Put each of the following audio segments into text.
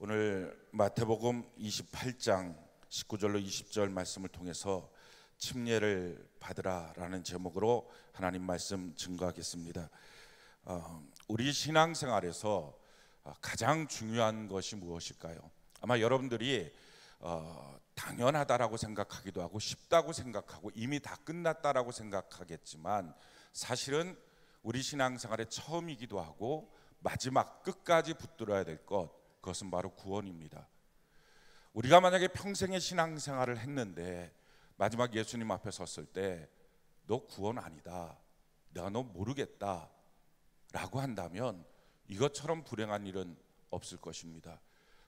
오늘 마태복음 28장 19절로 20절 말씀을 통해서 침례를 받으라라는 제목으로 하나님 말씀 증거하겠습니다. 우리 신앙생활에서 가장 중요한 것이 무엇일까요? 아마 여러분들이 당연하다라고 생각하기도 하고 쉽다고 생각하고 이미 다 끝났다라고 생각하겠지만 사실은 우리 신앙생활의 처음이기도 하고 마지막 끝까지 붙들어야 될 것, 그것은 바로 구원입니다. 우리가 만약에 평생의 신앙생활을 했는데 마지막 예수님 앞에 섰을 때 너 구원 아니다, 내가 너 모르겠다 라고 한다면 이것처럼 불행한 일은 없을 것입니다.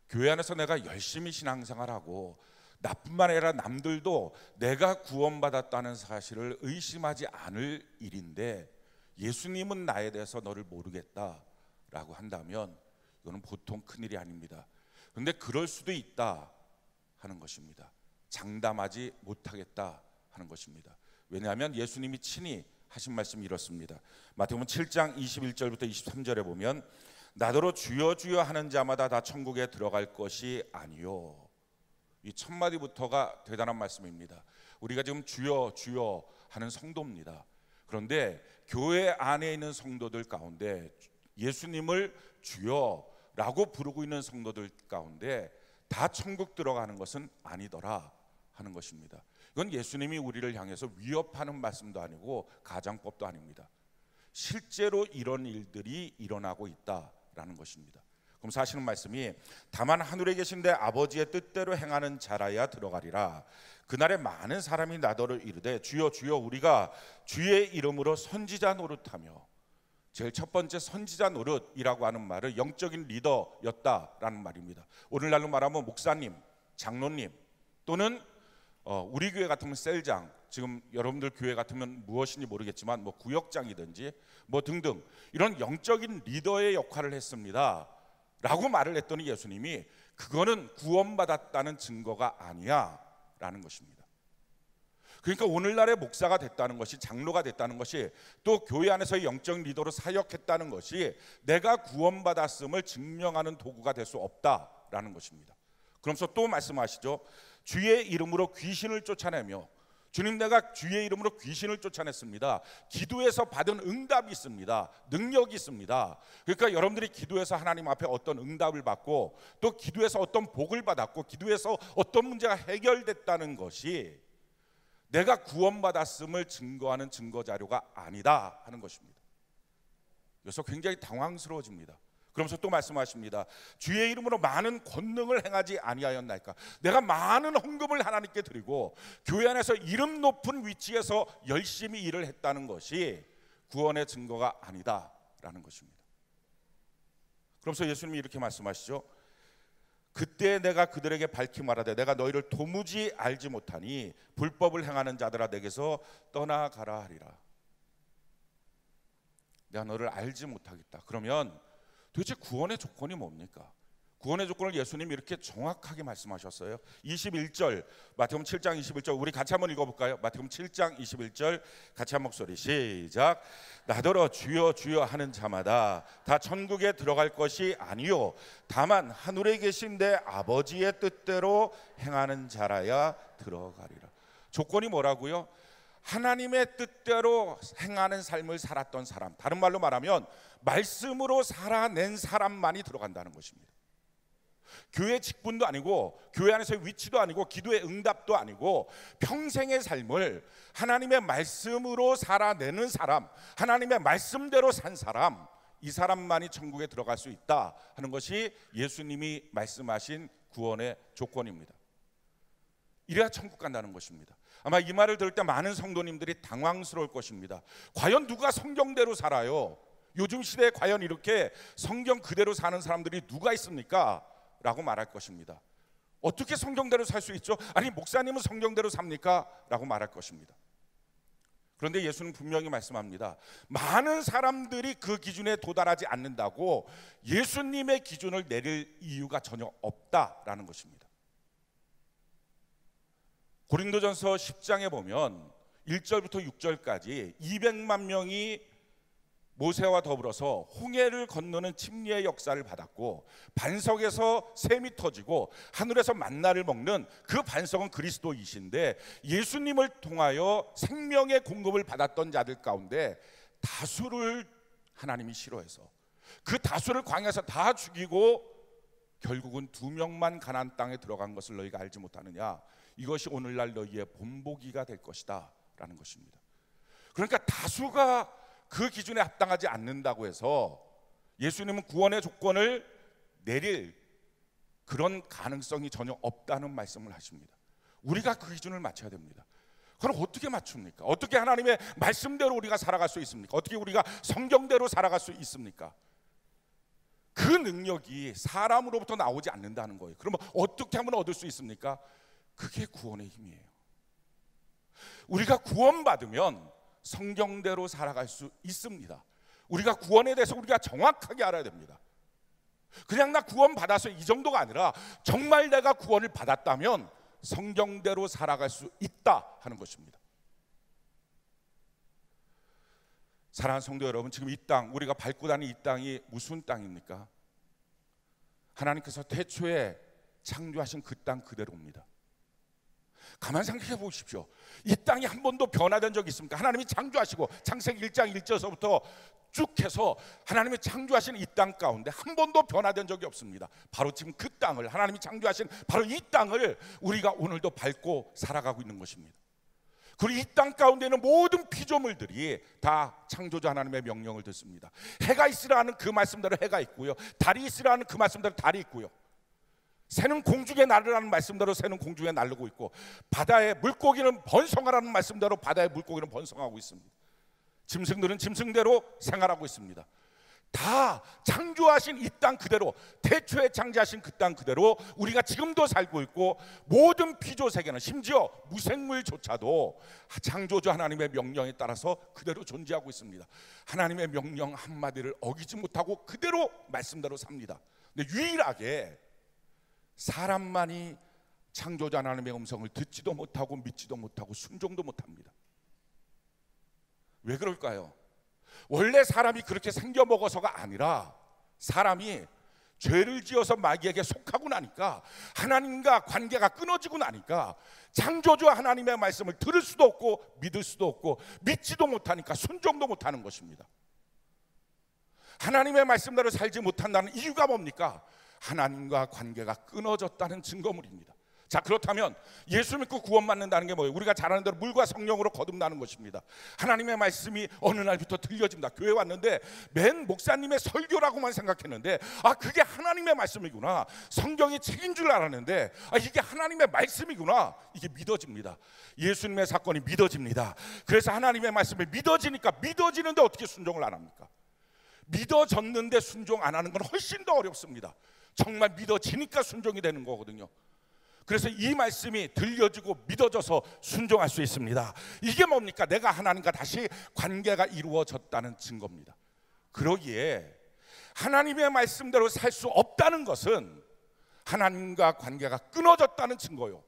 교회 안에서 내가 열심히 신앙생활하고 나뿐만 아니라 남들도 내가 구원받았다는 사실을 의심하지 않을 일인데 예수님은 나에 대해서 너를 모르겠다라고 한다면 이거는 보통 큰일이 아닙니다. 그런데 그럴 수도 있다 하는 것입니다. 장담하지 못하겠다 하는 것입니다. 왜냐하면 예수님이 친히 하신 말씀이 이렇습니다. 마태복음 7장 21절부터 23절에 보면 나더러 주여 주여 하는 자마다 다 천국에 들어갈 것이 아니요. 이 첫 마디부터가 대단한 말씀입니다. 우리가 지금 주여 주여 하는 성도입니다. 그런데 교회 안에 있는 성도들 가운데 예수님을 주여라고 부르고 있는 성도들 가운데 다 천국 들어가는 것은 아니더라 하는 것입니다. 이건 예수님이 우리를 향해서 위협하는 말씀도 아니고 가장법도 아닙니다. 실제로 이런 일들이 일어나고 있다라는 것입니다. 그럼 사실은 말씀이 다만 하늘에 계신 내 아버지의 뜻대로 행하는 자라야 들어가리라. 그날에 많은 사람이 나더러 이르되 주여 주여 우리가 주의 이름으로 선지자 노릇하며, 제일 첫 번째 선지자 노릇이라고 하는 말은 영적인 리더였다라는 말입니다. 오늘날로 말하면 목사님, 장로님 또는 우리 교회 같으면 셀장, 지금 여러분들 교회 같으면 무엇인지 모르겠지만 뭐 구역장이든지 뭐 등등 이런 영적인 리더의 역할을 했습니다 라고 말을 했더니 예수님이 그거는 구원받았다는 증거가 아니야 라는 것입니다. 그러니까 오늘날의 목사가 됐다는 것이, 장로가 됐다는 것이, 또 교회 안에서의 영적 리더로 사역했다는 것이 내가 구원받았음을 증명하는 도구가 될 수 없다라는 것입니다. 그러면서 또 말씀하시죠. 주의 이름으로 귀신을 쫓아내며, 주님 내가 주의 이름으로 귀신을 쫓아냈습니다. 기도에서 받은 응답이 있습니다. 능력이 있습니다. 그러니까 여러분들이 기도해서 하나님 앞에 어떤 응답을 받고 또 기도해서 어떤 복을 받았고 기도해서 어떤 문제가 해결됐다는 것이 내가 구원받았음을 증거하는 증거자료가 아니다 하는 것입니다. 그래서 굉장히 당황스러워집니다. 그러면서 또 말씀하십니다. 주의 이름으로 많은 권능을 행하지 아니하였나이까. 내가 많은 헌금을 하나님께 드리고 교회 안에서 이름 높은 위치에서 열심히 일을 했다는 것이 구원의 증거가 아니다라는 것입니다. 그러면서 예수님이 이렇게 말씀하시죠. 그때 내가 그들에게 밝히 말하되 내가 너희를 도무지 알지 못하니 불법을 행하는 자들아 내게서 떠나가라 하리라. 내가 너를 알지 못하겠다. 그러면 도대체 구원의 조건이 뭡니까? 구원의 조건을 예수님이 이렇게 정확하게 말씀하셨어요. 21절, 마태복음 7장 21절 우리 같이 한번 읽어볼까요? 마태복음 7장 21절 같이 한 목소리 시작. 나더러 주여 주여 하는 자마다 다 천국에 들어갈 것이 아니요 다만 하늘에 계신 내 아버지의 뜻대로 행하는 자라야 들어가리라. 조건이 뭐라고요? 하나님의 뜻대로 행하는 삶을 살았던 사람, 다른 말로 말하면 말씀으로 살아낸 사람만이 들어간다는 것입니다. 교회 직분도 아니고 교회 안에서의 위치도 아니고 기도의 응답도 아니고 평생의 삶을 하나님의 말씀으로 살아내는 사람, 하나님의 말씀대로 산 사람, 이 사람만이 천국에 들어갈 수 있다 하는 것이 예수님이 말씀하신 구원의 조건입니다. 이래야 천국 간다는 것입니다. 아마 이 말을 들을 때 많은 성도님들이 당황스러울 것입니다. 과연 누가 성경대로 살아요? 요즘 시대에 과연 이렇게 성경 그대로 사는 사람들이 누가 있습니까? 라고 말할 것입니다. 어떻게 성경대로 살 수 있죠? 아니 목사님은 성경대로 삽니까? 라고 말할 것입니다. 그런데 예수는 분명히 말씀합니다. 많은 사람들이 그 기준에 도달하지 않는다고 예수님의 기준을 내릴 이유가 전혀 없다라는 것입니다. 고린도전서 10장에 보면 1절부터 6절까지 200만 명이 모세와 더불어서 홍해를 건너는 침례의 역사를 받았고, 반석에서 샘이 터지고 하늘에서 만나를 먹는 그 반석은 그리스도이신데, 예수님을 통하여 생명의 공급을 받았던 자들 가운데 다수를 하나님이 싫어해서 그 다수를 광야에서 다 죽이고 결국은 2명만 가나안 땅에 들어간 것을 너희가 알지 못하느냐, 이것이 오늘날 너희의 본보기가 될 것이다 라는 것입니다. 그러니까 다수가 그 기준에 합당하지 않는다고 해서 예수님은 구원의 조건을 내릴 그런 가능성이 전혀 없다는 말씀을 하십니다. 우리가 그 기준을 맞춰야 됩니다. 그럼 어떻게 맞춥니까? 어떻게 하나님의 말씀대로 우리가 살아갈 수 있습니까? 어떻게 우리가 성경대로 살아갈 수 있습니까? 그 능력이 사람으로부터 나오지 않는다는 거예요. 그러면 어떻게 하면 얻을 수 있습니까? 그게 구원의 힘이에요. 우리가 구원받으면 성경대로 살아갈 수 있습니다. 우리가 구원에 대해서 우리가 정확하게 알아야 됩니다. 그냥 나 구원 받아서 이 정도가 아니라 정말 내가 구원을 받았다면 성경대로 살아갈 수 있다 하는 것입니다. 사랑하는 성도 여러분, 지금 이 땅, 우리가 밟고 다니는 이 땅이 무슨 땅입니까? 하나님께서 태초에 창조하신 그 땅 그대로입니다. 가만 생각해 보십시오. 이 땅이 한 번도 변화된 적이 있습니까? 하나님이 창조하시고 창세기 1장 1절서부터 쭉 해서 하나님이 창조하신 이 땅 가운데 한 번도 변화된 적이 없습니다. 바로 지금 그 땅을, 하나님이 창조하신 바로 이 땅을 우리가 오늘도 밟고 살아가고 있는 것입니다. 그리고 이 땅 가운데 있는 모든 피조물들이 다 창조주 하나님의 명령을 듣습니다. 해가 있으라 하는 그 말씀대로 해가 있고요, 달이 있으라 하는 그 말씀대로 달이 있고요, 새는 공중에 날으라는 말씀대로 새는 공중에 날르고 있고, 바다의 물고기는 번성하라는 말씀대로 바다의 물고기는 번성하고 있습니다. 짐승들은 짐승대로 생활하고 있습니다. 다 창조하신 이 땅 그대로, 태초에 창조하신 그 땅 그대로 우리가 지금도 살고 있고, 모든 피조 세계는, 심지어 무생물조차도 창조주 하나님의 명령에 따라서 그대로 존재하고 있습니다. 하나님의 명령 한마디를 어기지 못하고 그대로 말씀대로 삽니다. 근데 유일하게 사람만이 창조자 하나님의 음성을 듣지도 못하고 믿지도 못하고 순종도 못합니다. 왜 그럴까요? 원래 사람이 그렇게 생겨 먹어서가 아니라 사람이 죄를 지어서 마귀에게 속하고 나니까, 하나님과 관계가 끊어지고 나니까 창조주 하나님의 말씀을 들을 수도 없고 믿을 수도 없고 믿지도 못하니까 순종도 못하는 것입니다. 하나님의 말씀대로 살지 못한다는 이유가 뭡니까? 하나님과 관계가 끊어졌다는 증거물입니다. 자, 그렇다면 예수 믿고 구원받는다는 게 뭐예요? 우리가 잘 아는 대로 물과 성령으로 거듭나는 것입니다. 하나님의 말씀이 어느 날부터 들려집니다. 교회 왔는데 맨 목사님의 설교라고만 생각했는데, 아, 그게 하나님의 말씀이구나, 성경의 책인 줄 알았는데, 아, 이게 하나님의 말씀이구나, 이게 믿어집니다. 예수님의 사건이 믿어집니다. 그래서 하나님의 말씀이 믿어지니까, 믿어지는데 어떻게 순종을 안 합니까? 믿어졌는데 순종 안 하는 건 훨씬 더 어렵습니다. 정말 믿어지니까 순종이 되는 거거든요. 그래서 이 말씀이 들려지고 믿어져서 순종할 수 있습니다. 이게 뭡니까? 내가 하나님과 다시 관계가 이루어졌다는 증거입니다. 그러기에 하나님의 말씀대로 살 수 없다는 것은 하나님과 관계가 끊어졌다는 증거요,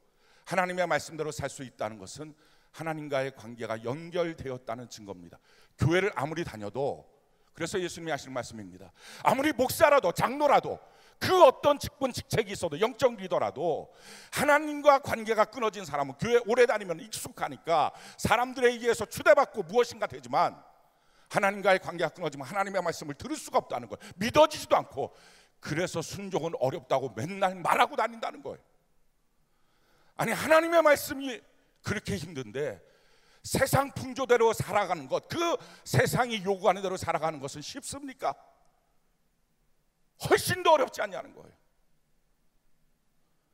하나님의 말씀대로 살 수 있다는 것은 하나님과의 관계가 연결되었다는 증거입니다. 교회를 아무리 다녀도, 그래서 예수님이 하시는 말씀입니다. 아무리 목사라도 장로라도 그 어떤 직분 직책이 있어도 영적 리더라도 하나님과 관계가 끊어진 사람은 교회 오래 다니면 익숙하니까 사람들에 의해서 추대받고 무엇인가 되지만, 하나님과의 관계가 끊어지면 하나님의 말씀을 들을 수가 없다는 거예요. 믿어지지도 않고, 그래서 순종은 어렵다고 맨날 말하고 다닌다는 거예요. 아니, 하나님의 말씀이 그렇게 힘든데 세상 풍조대로 살아가는 것, 그 세상이 요구하는 대로 살아가는 것은 쉽습니까? 훨씬 더 어렵지 않냐는 거예요.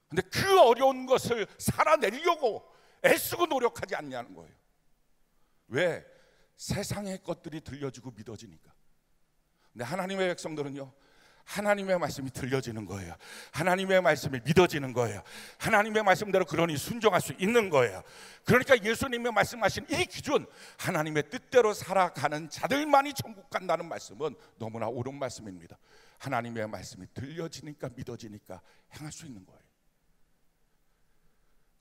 근데 그 어려운 것을 살아내려고 애쓰고 노력하지 않냐는 거예요. 왜? 세상의 것들이 들려지고 믿어지니까. 근데 하나님의 백성들은요, 하나님의 말씀이 들려지는 거예요. 하나님의 말씀이 믿어지는 거예요. 하나님의 말씀대로 그러니 순종할 수 있는 거예요. 그러니까 예수님이 말씀하신 이 기준, 하나님의 뜻대로 살아가는 자들만이 천국 간다는 말씀은 너무나 옳은 말씀입니다. 하나님의 말씀이 들려지니까 믿어지니까 행할 수 있는 거예요.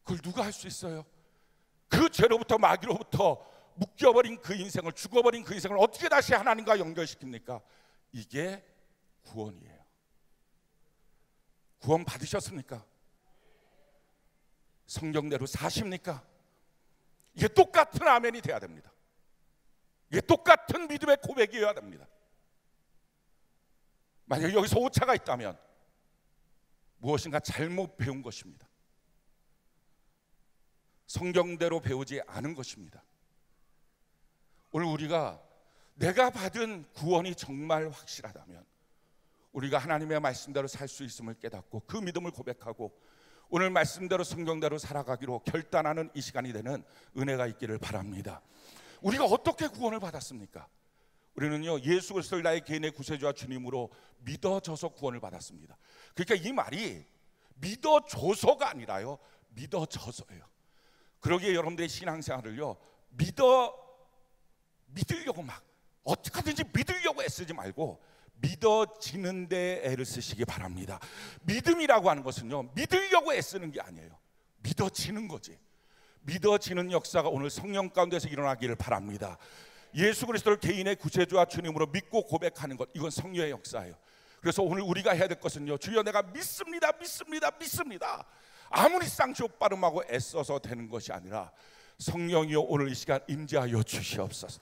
그걸 누가 할 수 있어요? 그 죄로부터 마귀로부터 묶여버린 그 인생을, 죽어버린 그 인생을 어떻게 다시 하나님과 연결시킵니까? 이게 구원이에요. 구원 받으셨습니까? 성경대로 사십니까? 이게 똑같은 아멘이 돼야 됩니다. 이게 똑같은 믿음의 고백이어야 됩니다. 만약에 여기서 오차가 있다면 무엇인가 잘못 배운 것입니다. 성경대로 배우지 않은 것입니다. 오늘 우리가 내가 받은 구원이 정말 확실하다면 우리가 하나님의 말씀대로 살 수 있음을 깨닫고 그 믿음을 고백하고 오늘 말씀대로 성경대로 살아가기로 결단하는 이 시간이 되는 은혜가 있기를 바랍니다. 우리가 어떻게 구원을 받았습니까? 우리는요, 예수 그리스도를 나의 개인의 구세주와 주님으로 믿어져서 구원을 받았습니다. 그러니까 이 말이 믿어줘서가 아니라요, 믿어져서예요. 그러기에 여러분들의 신앙생활을요, 믿으려고 막 어떻게든지 믿으려고 애쓰지 말고 믿어지는 데 애를 쓰시기 바랍니다. 믿음이라고 하는 것은요, 믿으려고 애쓰는 게 아니에요. 믿어지는 거지. 믿어지는 역사가 오늘 성령 가운데서 일어나기를 바랍니다. 예수 그리스도를 개인의 구세주와 주님으로 믿고 고백하는 것, 이건 성령의 역사예요. 그래서 오늘 우리가 해야 될 것은요, 주여 내가 믿습니다, 믿습니다, 믿습니다. 아무리 쌍시옷바름하고 애써서 되는 것이 아니라 성령이여 오늘 이 시간 임재하여 주시옵소서.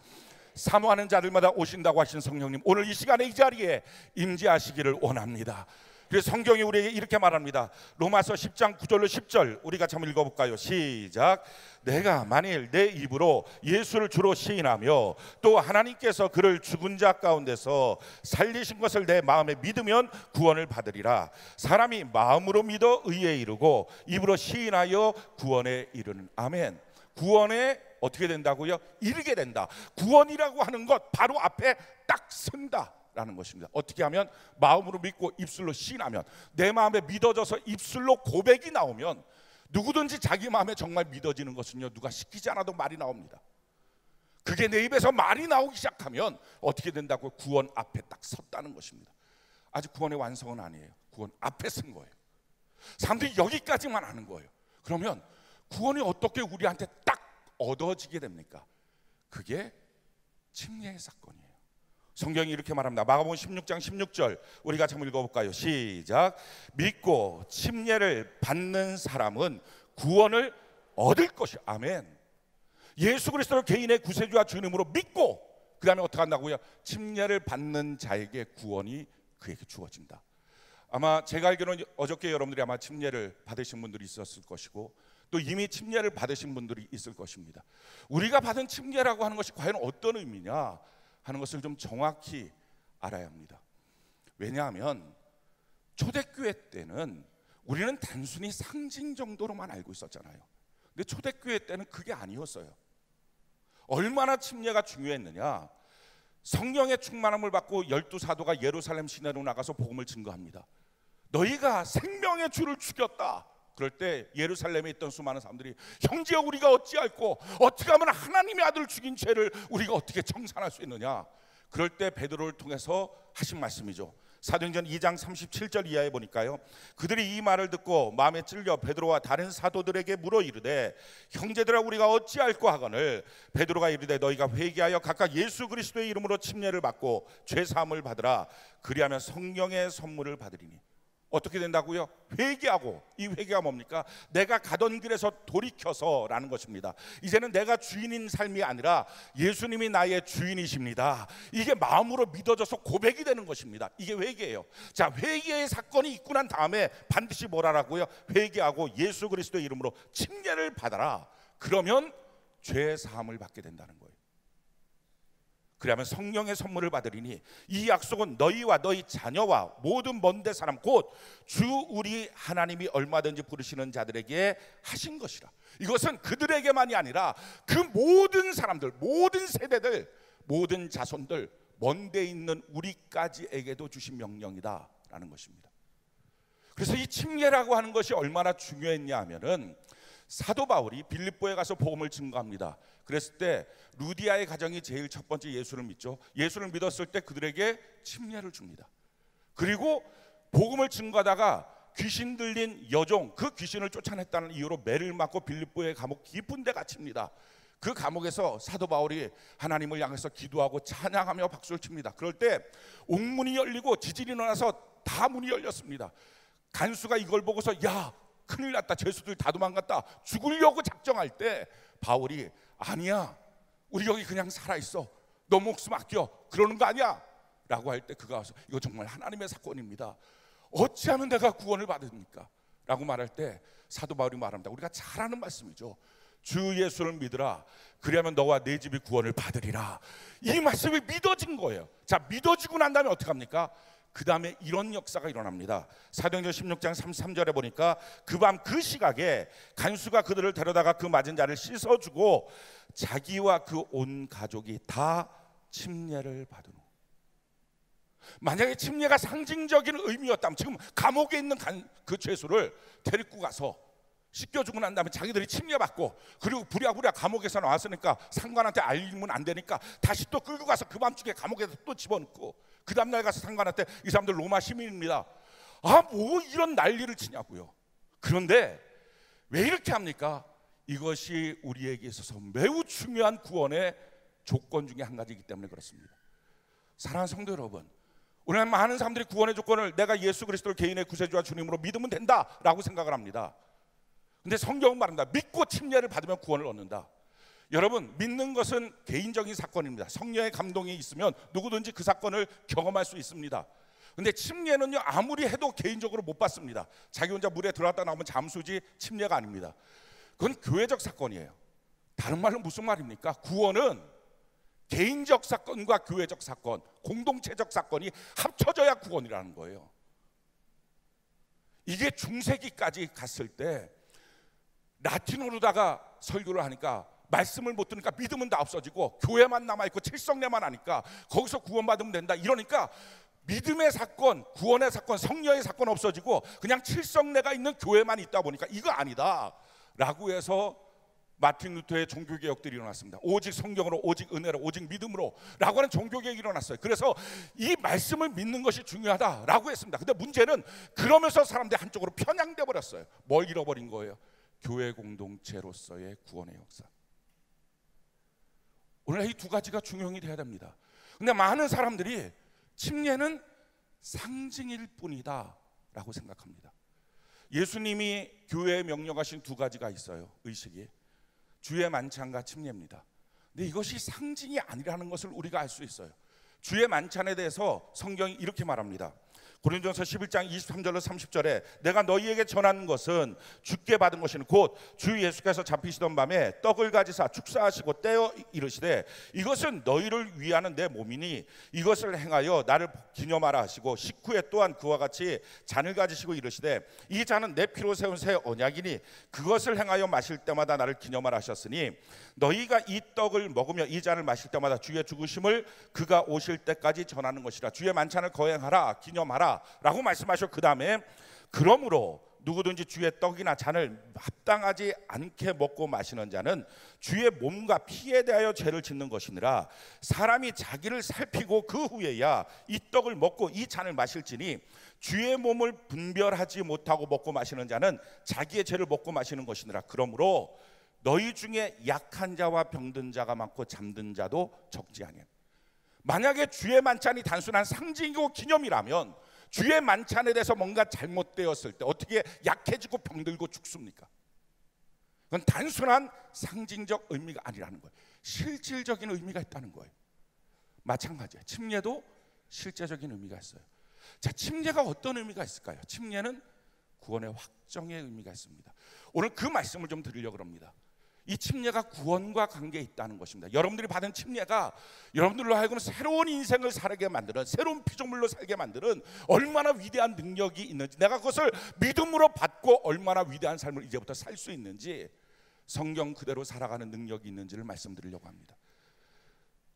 사모하는 자들마다 오신다고 하신 성령님, 오늘 이 시간에 이 자리에 임재하시기를 원합니다. 그래서 성경이 우리에게 이렇게 말합니다. 로마서 10장 9절로 10절 우리가 한번 읽어볼까요? 시작. 내가 만일 내 입으로 예수를 주로 시인하며 또 하나님께서 그를 죽은 자 가운데서 살리신 것을 내 마음에 믿으면 구원을 받으리라. 사람이 마음으로 믿어 의에 이르고 입으로 시인하여 구원에 이르는. 아멘. 구원에 어떻게 된다고요? 이르게 된다. 구원이라고 하는 것 바로 앞에 딱 선다 라는 것입니다. 어떻게 하면? 마음으로 믿고 입술로 시인하면, 내 마음에 믿어져서 입술로 고백이 나오면, 누구든지 자기 마음에 정말 믿어지는 것은요, 누가 시키지 않아도 말이 나옵니다. 그게 내 입에서 말이 나오기 시작하면 어떻게 된다고요? 구원 앞에 딱 섰다는 것입니다. 아직 구원의 완성은 아니에요. 구원 앞에 선 거예요. 사람들이 여기까지만 아는 거예요. 그러면 구원이 어떻게 우리한테 딱 얻어지게 됩니까? 그게 침례의 사건이에요. 성경이 이렇게 말합니다. 마가복음 16장 16절 우리가 한번 읽어볼까요? 시작. 믿고 침례를 받는 사람은 구원을 얻을 것이요. 아멘. 예수 그리스도를 개인의 구세주와 주님으로 믿고 그 다음에 어떻게 한다고요? 침례를 받는 자에게 구원이 그에게 주어진다. 아마 제가 알기로는 어저께 여러분들이 아마 침례를 받으신 분들이 있었을 것이고 또 이미 침례를 받으신 분들이 있을 것입니다. 우리가 받은 침례라고 하는 것이 과연 어떤 의미냐 하는 것을 좀 정확히 알아야 합니다. 왜냐하면 초대교회 때는 우리는 단순히 상징 정도로만 알고 있었잖아요. 근데 초대교회 때는 그게 아니었어요. 얼마나 침례가 중요했느냐. 성령의 충만함을 받고 12사도가 예루살렘 시내로 나가서 복음을 증거합니다. 너희가 생명의 주를 죽였다. 그럴 때 예루살렘에 있던 수많은 사람들이 형제여 우리가 어찌할꼬, 어떻게 하면 하나님의 아들을 죽인 죄를 우리가 어떻게 청산할 수 있느냐. 그럴 때 베드로를 통해서 하신 말씀이죠. 사도행전 2장 37절 이하에 보니까요, 그들이 이 말을 듣고 마음에 찔려 베드로와 다른 사도들에게 물어 이르되 형제들아 우리가 어찌할꼬 하거늘 베드로가 이르되 너희가 회개하여 각각 예수 그리스도의 이름으로 침례를 받고 죄 사함을 받으라. 그리하면 성령의 선물을 받으리니. 어떻게 된다고요? 회개하고. 이 회개가 뭡니까? 내가 가던 길에서 돌이켜서라는 것입니다. 이제는 내가 주인인 삶이 아니라 예수님이 나의 주인이십니다. 이게 마음으로 믿어져서 고백이 되는 것입니다. 이게 회개예요. 자, 회개의 사건이 있고 난 다음에 반드시 뭐라라고요? 회개하고 예수 그리스도의 이름으로 침례를 받아라. 그러면 죄 사함을 받게 된다는 거예요. 그러면 성령의 선물을 받으리니 이 약속은 너희와 너희 자녀와 모든 먼데 사람 곧 주 우리 하나님이 얼마든지 부르시는 자들에게 하신 것이라. 이것은 그들에게만이 아니라 그 모든 사람들, 모든 세대들, 모든 자손들, 먼데 있는 우리까지에게도 주신 명령이다 라는 것입니다. 그래서 이 침례라고 하는 것이 얼마나 중요했냐 하면은 사도 바울이 빌립보에 가서 복음을 증거합니다. 그랬을 때 루디아의 가정이 제일 첫 번째 예수를 믿죠. 예수를 믿었을 때 그들에게 침례를 줍니다. 그리고 복음을 증거하다가 귀신 들린 여종, 그 귀신을 쫓아냈다는 이유로 매를 맞고 빌립보의 감옥 깊은 데 갇힙니다. 그 감옥에서 사도 바울이 하나님을 향해서 기도하고 찬양하며 박수를 칩니다. 그럴 때 옥문이 열리고 지진이 일어나서 다 문이 열렸습니다. 간수가 이걸 보고서 야, 큰일 났다, 죄수들 다 도망갔다, 죽으려고 작정할 때 바울이 아니야, 우리 여기 그냥 살아있어, 너 목숨 아껴, 그러는 거 아니야 라고 할 때 그가 와서 이거 정말 하나님의 사건입니다, 어찌하면 내가 구원을 받습니까? 라고 말할 때 사도 바울이 말합니다. 우리가 잘 아는 말씀이죠. 주 예수를 믿으라, 그리하면 너와 내 집이 구원을 받으리라. 이 말씀이 믿어진 거예요. 자, 믿어지고 난 다음에 어떻게 합니까? 그 다음에 이런 역사가 일어납니다. 사도행전 16장 33절에 보니까 그 밤 그 시각에 간수가 그들을 데려다가 그 맞은 자를 씻어주고 자기와 그 온 가족이 다 침례를 받은 후. 만약에 침례가 상징적인 의미였다면 지금 감옥에 있는 그 죄수를 데리고 가서 씻겨주고 난 다음에 자기들이 침례받고, 그리고 부랴부랴 감옥에서 나왔으니까 상관한테 알리면 안 되니까 다시 또 끌고 가서 그 밤중에 감옥에서 또 집어넣고, 그 다음날 가서 상관한테 이 사람들 로마 시민입니다, 아 뭐 이런 난리를 치냐고요. 그런데 왜 이렇게 합니까? 이것이 우리에게 있어서 매우 중요한 구원의 조건 중에 한 가지이기 때문에 그렇습니다. 사랑하는 성도 여러분, 오늘 많은 사람들이 구원의 조건을 내가 예수 그리스도를 개인의 구세주와 주님으로 믿으면 된다라고 생각을 합니다. 근데 성경은 말합니다. 믿고 침례를 받으면 구원을 얻는다. 여러분, 믿는 것은 개인적인 사건입니다. 성령의 감동이 있으면 누구든지 그 사건을 경험할 수 있습니다. 근데 침례는요, 아무리 해도 개인적으로 못 받습니다. 자기 혼자 물에 들어갔다 나오면 잠수지 침례가 아닙니다. 그건 교회적 사건이에요. 다른 말로 무슨 말입니까? 구원은 개인적 사건과 교회적 사건, 공동체적 사건이 합쳐져야 구원이라는 거예요. 이게 중세기까지 갔을 때 라틴어로다가 설교를 하니까 말씀을 못 듣으니까 믿음은 다 없어지고 교회만 남아있고 칠성례만 하니까 거기서 구원받으면 된다 이러니까 믿음의 사건, 구원의 사건, 성령의 사건 없어지고 그냥 칠성례가 있는 교회만 있다 보니까 이거 아니다 라고 해서 마틴 루터의 종교개혁들이 일어났습니다. 오직 성경으로, 오직 은혜로, 오직 믿음으로 라고 하는 종교개혁이 일어났어요. 그래서 이 말씀을 믿는 것이 중요하다라고 했습니다. 근데 문제는 그러면서 사람들이 한쪽으로 편향돼 버렸어요. 뭘 잃어버린 거예요? 교회 공동체로서의 구원의 역사. 오늘 이 두 가지가 중용이 돼야 됩니다. 근데 많은 사람들이 침례는 상징일 뿐이다 라고 생각합니다. 예수님이 교회에 명령하신 두 가지가 있어요. 의식이 주의 만찬과 침례입니다. 근데 이것이 상징이 아니라는 것을 우리가 알 수 있어요. 주의 만찬에 대해서 성경이 이렇게 말합니다. 고린도전서 11장 23절로 30절에 내가 너희에게 전하는 것은 주께 받은 것이니 곧 주 예수께서 잡히시던 밤에 떡을 가지사 축사하시고 떼어 이르시되 이것은 너희를 위하는 내 몸이니 이것을 행하여 나를 기념하라 하시고 식후에 또한 그와 같이 잔을 가지시고 이르시되 이 잔은 내 피로 세운 새 언약이니 그것을 행하여 마실 때마다 나를 기념하라 하셨으니 너희가 이 떡을 먹으며 이 잔을 마실 때마다 주의 죽으심을 그가 오실 때까지 전하는 것이라. 주의 만찬을 거행하라, 기념하라 라고 말씀하셨고 그 다음에 그러므로 누구든지 주의 떡이나 잔을 합당하지 않게 먹고 마시는 자는 주의 몸과 피에 대하여 죄를 짓는 것이니라. 사람이 자기를 살피고 그 후에야 이 떡을 먹고 이 잔을 마실지니 주의 몸을 분별하지 못하고 먹고 마시는 자는 자기의 죄를 먹고 마시는 것이니라. 그러므로 너희 중에 약한 자와 병든 자가 많고 잠든 자도 적지 아니하니. 만약에 주의 만찬이 단순한 상징이고 기념이라면 주의 만찬에 대해서 뭔가 잘못되었을 때 어떻게 약해지고 병들고 죽습니까? 그건 단순한 상징적 의미가 아니라는 거예요. 실질적인 의미가 있다는 거예요. 마찬가지예요. 침례도 실제적인 의미가 있어요. 자, 침례가 어떤 의미가 있을까요? 침례는 구원의 확정의 의미가 있습니다. 오늘 그 말씀을 좀 드리려고 합니다. 이 침례가 구원과 관계에 있다는 것입니다. 여러분들이 받은 침례가 여러분들로 하여금 새로운 인생을 살게 만드는, 새로운 피조물로 살게 만드는 얼마나 위대한 능력이 있는지, 내가 그것을 믿음으로 받고 얼마나 위대한 삶을 이제부터 살 수 있는지, 성경 그대로 살아가는 능력이 있는지를 말씀드리려고 합니다.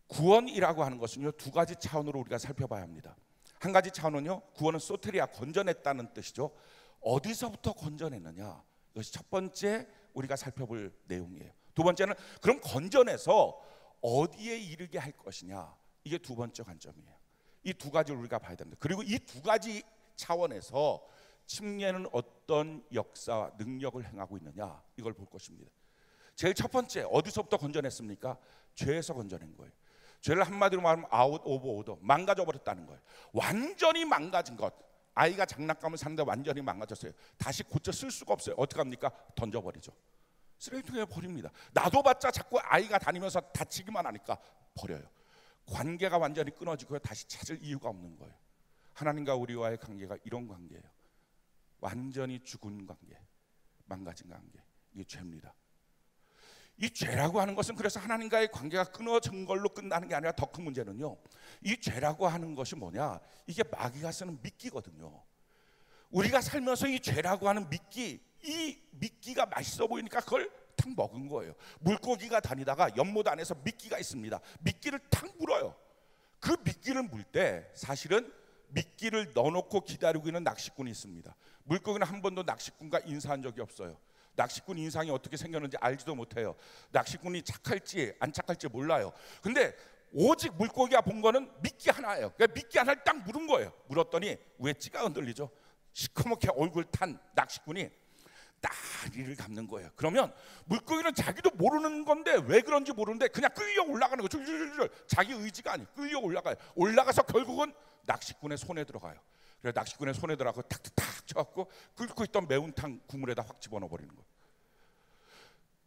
구원이라고 하는 것은요, 두 가지 차원으로 우리가 살펴봐야 합니다. 한 가지 차원은요, 구원은 소테리아, 건져냈다는 뜻이죠. 어디서부터 건져냈느냐, 이것이 첫 번째 우리가 살펴볼 내용이에요. 두 번째는 그럼 건져내서 어디에 이르게 할 것이냐, 이게 두 번째 관점이에요. 이 두 가지를 우리가 봐야 됩니다. 그리고 이 두 가지 차원에서 침례는 어떤 역사와 능력을 행하고 있느냐, 이걸 볼 것입니다. 제일 첫 번째 어디서부터 건져냈습니까? 죄에서 건져낸 거예요. 죄를 한마디로 말하면 아웃 오브 오더, 망가져 버렸다는 거예요. 완전히 망가진 것. 아이가 장난감을 샀는데 완전히 망가졌어요. 다시 고쳐 쓸 수가 없어요. 어떻게 합니까? 던져버리죠. 쓰레기통에 버립니다. 놔둬봤자 자꾸 아이가 다니면서 다치기만 하니까 버려요. 관계가 완전히 끊어지고 다시 찾을 이유가 없는 거예요. 하나님과 우리와의 관계가 이런 관계예요. 완전히 죽은 관계, 망가진 관계. 이게 죄입니다. 이 죄라고 하는 것은 그래서 하나님과의 관계가 끊어진 걸로 끝나는 게 아니라 더 큰 문제는요, 이 죄라고 하는 것이 뭐냐, 이게 마귀가 쓰는 미끼거든요. 우리가 살면서 이 죄라고 하는 미끼, 이 미끼가 맛있어 보이니까 그걸 탁 먹은 거예요. 물고기가 다니다가 연못 안에서 미끼가 있습니다. 미끼를 탁 물어요. 그 미끼를 물 때 사실은 미끼를 넣어놓고 기다리고 있는 낚시꾼이 있습니다. 물고기는 한 번도 낚시꾼과 인사한 적이 없어요. 낚시꾼 인상이 어떻게 생겼는지 알지도 못해요. 낚시꾼이 착할지 안 착할지 몰라요. 근데 오직 물고기가 본 거는 미끼 하나예요. 그러니까 미끼 하나를 딱 물은 거예요. 물었더니 위에 찌가 흔들리죠. 시커멓게 얼굴 탄 낚시꾼이 딱 이를 감는 거예요. 그러면 물고기는 자기도 모르는 건데 왜 그런지 모르는데 그냥 끌려 올라가는 거죠. 자기 의지가 아니에요. 끌려 올라가요. 올라가서 결국은 낚시꾼의 손에 들어가요. 그래서 낚시꾼의 손에 들어가고 탁탁탁 쳐갖고 끓고 있던 매운탕 국물에다 확 집어넣어 버리는 거예요.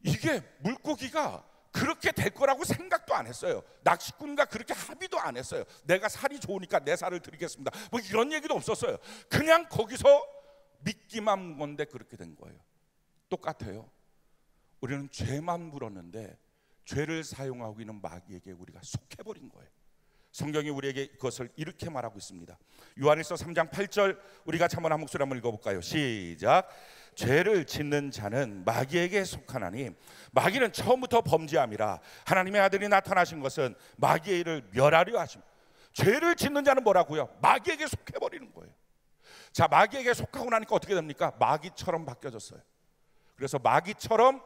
이게 물고기가 그렇게 될 거라고 생각도 안 했어요. 낚시꾼과 그렇게 합의도 안 했어요. 내가 살이 좋으니까 내 살을 드리겠습니다, 뭐 이런 얘기도 없었어요. 그냥 거기서 믿기만 한 건데 그렇게 된 거예요. 똑같아요. 우리는 죄만 물었는데 죄를 사용하고 있는 마귀에게 우리가 속해버린 거예요. 성경이 우리에게 그것을 이렇게 말하고 있습니다. 요한일서 3장 8절 우리가 한번 한 목소리 한번 읽어볼까요? 시작. 죄를 짓는 자는 마귀에게 속하나니 마귀는 처음부터 범죄함이라 하나님의 아들이 나타나신 것은 마귀의 일을 멸하려 하십니다. 죄를 짓는 자는 뭐라고요? 마귀에게 속해버리는 거예요. 자, 마귀에게 속하고 나니까 어떻게 됩니까? 마귀처럼 바뀌어졌어요. 그래서 마귀처럼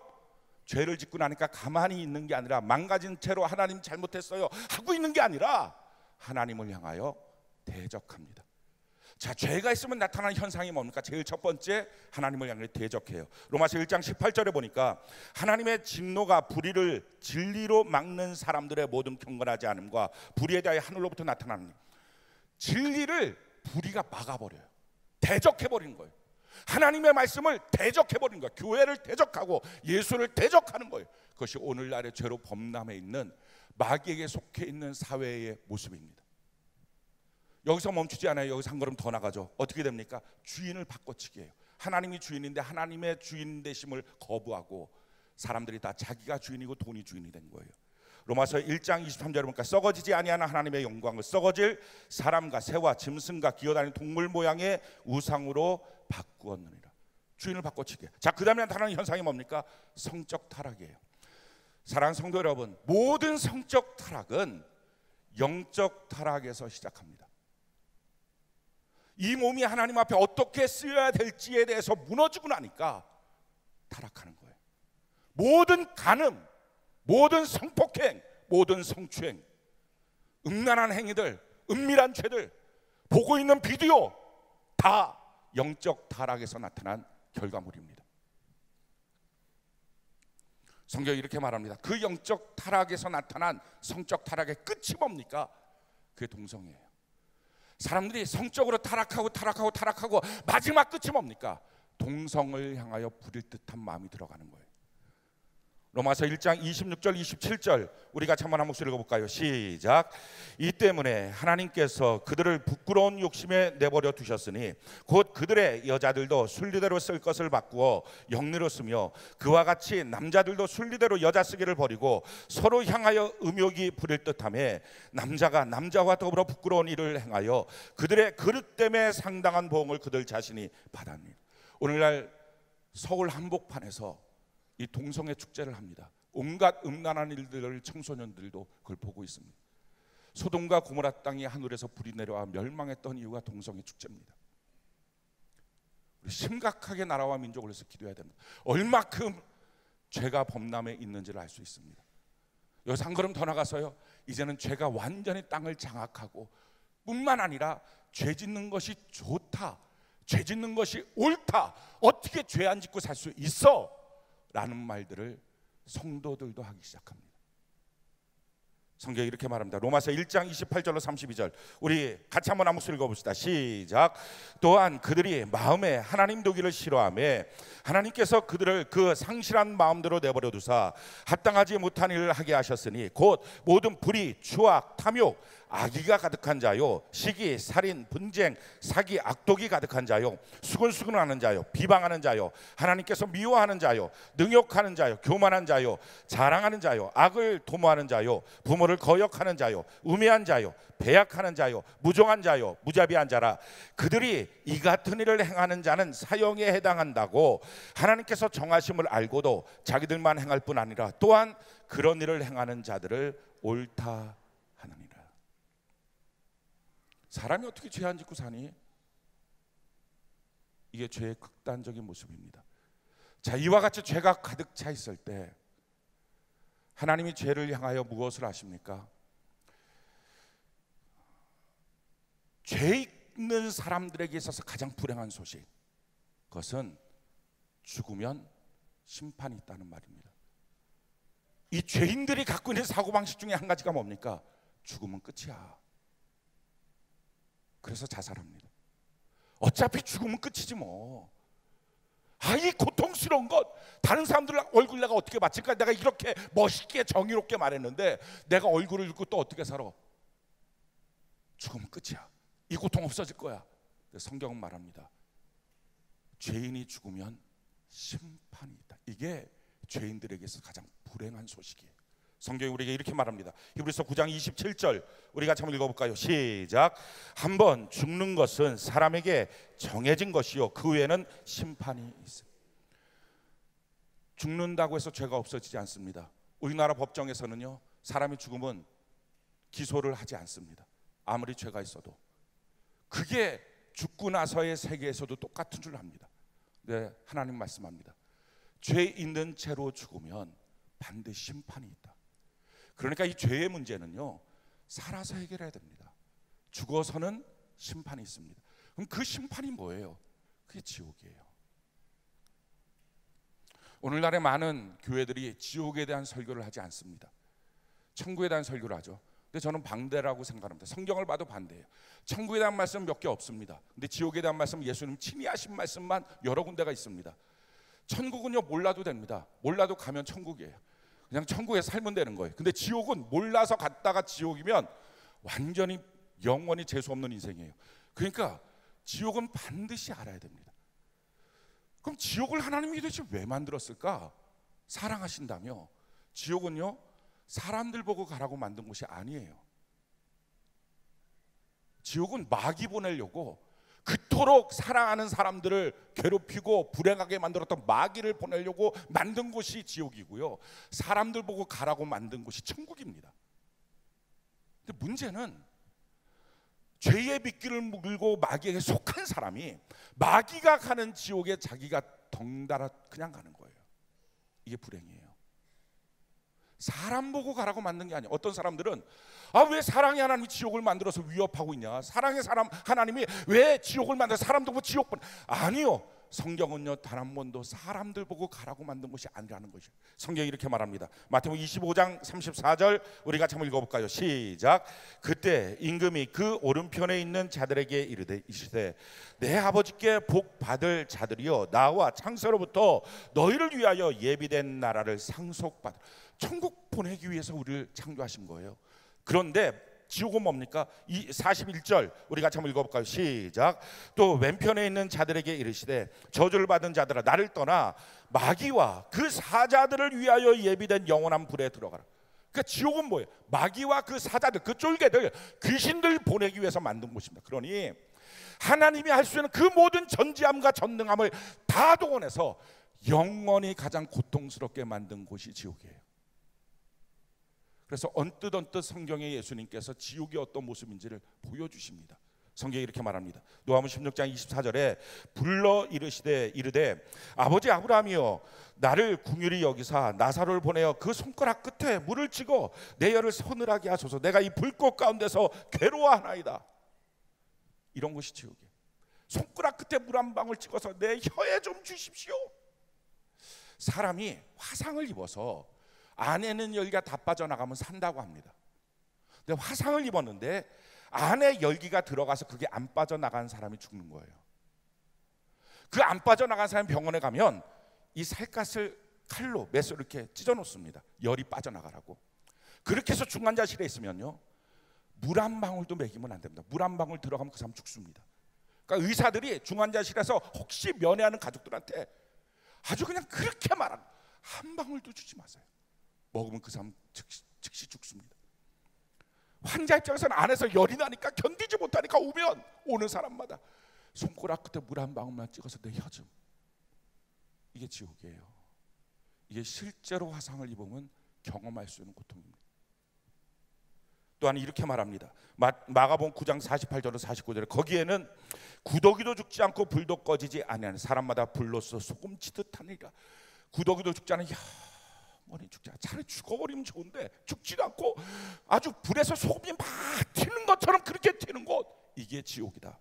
죄를 짓고 나니까 가만히 있는 게 아니라 망가진 채로 하나님 잘못했어요 하고 있는 게 아니라 하나님을 향하여 대적합니다. 자, 죄가 있으면 나타나는 현상이 뭡니까? 제일 첫 번째, 하나님을 향해 대적해요. 로마서 1장 18절에 보니까 하나님의 진노가 불의를 진리로 막는 사람들의 모든 경건하지 않음과 불의에 대하여 하늘로부터 나타나는, 진리를 불의가 막아버려요. 대적해버린 거예요. 하나님의 말씀을 대적해버린 거예요. 교회를 대적하고 예수를 대적하는 거예요. 그것이 오늘날의 죄로 범람해 있는 마귀에게 속해 있는 사회의 모습입니다. 여기서 멈추지 않아요. 여기서 한 걸음 더 나가죠. 어떻게 됩니까? 주인을 바꿔치기해요. 하나님이 주인인데 하나님의 주인 되심을 거부하고 사람들이 다 자기가 주인이고 돈이 주인이 된 거예요. 로마서 1장 23절에 보니까 썩어지지 아니하는 하나님의 영광을 썩어질 사람과 새와 짐승과 기어다니는 동물 모양의 우상으로 바꾸었느니라. 주인을 바꿔치기. 자, 그 다음에 나타나는 현상이 뭡니까? 성적 타락이에요. 사랑하는 성도 여러분, 모든 성적 타락은 영적 타락에서 시작합니다. 이 몸이 하나님 앞에 어떻게 쓰여야 될지에 대해서 무너지고 나니까 타락하는 거예요. 모든 간음, 모든 성폭행, 모든 성추행, 음란한 행위들, 은밀한 죄들, 보고 있는 비디오 다 영적 타락에서 나타난 결과물입니다. 성경이 이렇게 말합니다. 그 영적 타락에서 나타난 성적 타락의 끝이 뭡니까? 그게 동성애예요. 사람들이 성적으로 타락하고 마지막 끝이 뭡니까? 동성을 향하여 부릴 듯한 마음이 들어가는 거예요. 로마서 1장 26절 27절 우리 같이 한번 한 목소리 읽어볼까요? 시작. 이 때문에 하나님께서 그들을 부끄러운 욕심에 내버려 두셨으니 곧 그들의 여자들도 순리대로 쓸 것을 바꾸어 영리로 쓰며 그와 같이 남자들도 순리대로 여자 쓰기를 버리고 서로 향하여 음욕이 부릴 듯하며 남자가 남자와 더불어 부끄러운 일을 행하여 그들의 그릇 때문에 상당한 보응을 그들 자신이 받았니. 오늘날 서울 한복판에서 이 동성애 축제를 합니다. 온갖 음란한 일들을 청소년들도 그걸 보고 있습니다. 소돔과 고모라 땅이 하늘에서 불이 내려와 멸망했던 이유가 동성애 축제입니다. 우리 심각하게 나라와 민족을 위해서 기도해야 됩니다. 얼마큼 죄가 범람해 있는지를 알 수 있습니다. 여기서 한 걸음 더 나가서요, 이제는 죄가 완전히 땅을 장악하고 뿐만 아니라 죄 짓는 것이 좋다, 죄 짓는 것이 옳다, 어떻게 죄 안 짓고 살 수 있어? 라는 말들을 성도들도 하기 시작합니다. 성경이 이렇게 말합니다. 로마서 1장 28절로 32절 우리 같이 한번 한 목소리 읽어봅시다. 시작. 또한 그들이 마음에 하나님 두기를 싫어하며 하나님께서 그들을 그 상실한 마음대로 내버려 두사 합당하지 못한 일을 하게 하셨으니 곧 모든 불의, 추악, 탐욕, 악의가 가득한 자요, 시기, 살인, 분쟁, 사기, 악독이 가득한 자요, 수근수근하는 자요, 비방하는 자요, 하나님께서 미워하는 자요, 능욕하는 자요, 교만한 자요, 자랑하는 자요, 악을 도모하는 자요, 부모를 거역하는 자요, 우매한 자요, 배약하는 자요, 무정한 자요, 무자비한 자라. 그들이 이 같은 일을 행하는 자는 사형에 해당한다고 하나님께서 정하심을 알고도 자기들만 행할 뿐 아니라 또한 그런 일을 행하는 자들을 옳다 하느니라. 사람이 어떻게 죄 안 짓고 사니? 이게 죄의 극단적인 모습입니다. 자, 이와 같이 죄가 가득 차 있을 때 하나님이 죄를 향하여 무엇을 하십니까? 죄 있는 사람들에게 있어서 가장 불행한 소식, 그것은 죽으면 심판이 있다는 말입니다. 이 죄인들이 갖고 있는 사고방식 중에 한 가지가 뭡니까? 죽으면 끝이야. 그래서 자살합니다. 어차피 죽으면 끝이지 뭐. 이 고통스러운 것, 다른 사람들 얼굴 내가 어떻게 맞힐까? 내가 이렇게 멋있게 정의롭게 말했는데 내가 얼굴을 잃고 또 어떻게 살아? 죽으면 끝이야. 이 고통 없어질 거야. 성경은 말합니다. 죄인이 죽으면 심판이 있다. 이게 죄인들에게서 가장 불행한 소식이에요. 성경이 우리에게 이렇게 말합니다. 히브리서 9장 27절 우리 같이 한번 읽어볼까요? 시작. 한번 죽는 것은 사람에게 정해진 것이요 그 후에는 심판이 있습니다. 죽는다고 해서 죄가 없어지지 않습니다. 우리나라 법정에서는요, 사람이 죽으면 기소를 하지 않습니다. 아무리 죄가 있어도. 그게 죽고 나서의 세계에서도 똑같은 줄 압니다. 네, 하나님 말씀합니다. 죄 있는 채로 죽으면 반드시 심판이 있다. 그러니까 이 죄의 문제는요, 살아서 해결해야 됩니다. 죽어서는 심판이 있습니다. 그럼 그 심판이 뭐예요? 그게 지옥이에요. 오늘날의 많은 교회들이 지옥에 대한 설교를 하지 않습니다. 천국에 대한 설교를 하죠. 근데 저는 반대라고 생각합니다. 성경을 봐도 반대예요. 천국에 대한 말씀 몇 개 없습니다. 근데 지옥에 대한 말씀, 예수님 친히 하신 말씀만 여러 군데가 있습니다. 천국은요, 몰라도 됩니다. 몰라도 가면 천국이에요. 그냥 천국에 살면 되는 거예요. 근데 지옥은 몰라서 갔다가 지옥이면 완전히 영원히 재수 없는 인생이에요. 그러니까 지옥은 반드시 알아야 됩니다. 그럼 지옥을 하나님이 도대체 왜 만들었을까? 사랑하신다며. 지옥은요, 사람들 보고 가라고 만든 곳이 아니에요. 지옥은 마귀 보내려고, 그토록 사랑하는 사람들을 괴롭히고 불행하게 만들었던 마귀를 보내려고 만든 곳이 지옥이고요, 사람들 보고 가라고 만든 곳이 천국입니다. 근데 문제는 죄의 미끼를 물고 마귀에게 속한 사람이 마귀가 가는 지옥에 자기가 덩달아 그냥 가는 거예요. 이게 불행이에요. 사람 보고 가라고 만든 게 아니에요. 어떤 사람들은 왜 사랑의 하나님이 지옥을 만들어서 위협하고 있냐, 사랑의 사람 하나님이 왜 지옥을 만들어서 사람들 보고 지옥 보내. 아니요, 성경은요, 단 한 번도 사람들 보고 가라고 만든 것이 아니라는 것이에요. 성경이 이렇게 말합니다. 마태복음 25장 34절 우리 같이 한번 읽어볼까요? 시작. 그때 임금이 그 오른편에 있는 자들에게 이르시되 내 아버지께 복 받을 자들이여 나와 창세로부터 너희를 위하여 예비된 나라를 상속받으라. 천국 보내기 위해서 우리를 창조하신 거예요. 그런데 지옥은 뭡니까? 이 41절 우리 같이 한번 읽어볼까요? 시작. 또 왼편에 있는 자들에게 이르시되 저주를 받은 자들아 나를 떠나 마귀와 그 사자들을 위하여 예비된 영원한 불에 들어가라. 그러니까 지옥은 뭐예요? 마귀와 그 사자들, 그 쫄개들, 귀신들 보내기 위해서 만든 곳입니다. 그러니 하나님이 할 수 있는 그 모든 전지함과 전능함을 다 동원해서 영원히 가장 고통스럽게 만든 곳이 지옥이에요. 그래서 언뜻 성경에 예수님께서 지옥이 어떤 모습인지를 보여주십니다. 성경이 이렇게 말합니다. 누가복음 16장 24절에 불러 이르되 아버지 아브라함이여 나를 긍휼히 여기사 나사로를 보내어 그 손가락 끝에 물을 찍어 내 혀를 서늘하게 하소서. 내가 이 불꽃 가운데서 괴로워하나이다. 이런 것이 지옥이에요. 손가락 끝에 물 한 방울 찍어서 내 혀에 좀 주십시오. 사람이 화상을 입어서 안에는 열기가 다 빠져나가면 산다고 합니다. 근데 화상을 입었는데 안에 열기가 들어가서 그게 안 빠져나간 사람이 죽는 거예요. 그 안 빠져나간 사람이 병원에 가면 이 살갗을 칼로 메스로 이렇게 찢어 놓습니다. 열이 빠져나가라고. 그렇게 해서 중환자실에 있으면요, 물 한 방울도 먹이면 안 됩니다. 물 한 방울 들어가면 그 사람 죽습니다. 그러니까 의사들이 중환자실에서 혹시 면회하는 가족들한테 아주 그냥 그렇게 말하는, 한 방울도 주지 마세요. 먹으면 그 사람 즉시 죽습니다. 환자 입장에서는 안에서 열이 나니까 견디지 못하니까 오는 사람마다 손가락 끝에 물 한 방울만 찍어서 내 혀 좀. 이게 지옥이에요. 이게 실제로 화상을 입으면 경험할 수 있는 고통입니다. 또한 이렇게 말합니다. 마가복음 9장 48절로 49절에 거기에는 구더기도 죽지 않고 불도 꺼지지 아니하는 사람마다 불로써 소금 치듯 하니라. 구더기도 죽지 않은 영원히 죽지 않아. 차라리 죽어버리면 좋은데 죽지도 않고 아주 불에서 소금이 막 튀는 것처럼 그렇게 튀는 곳, 이게 지옥이다.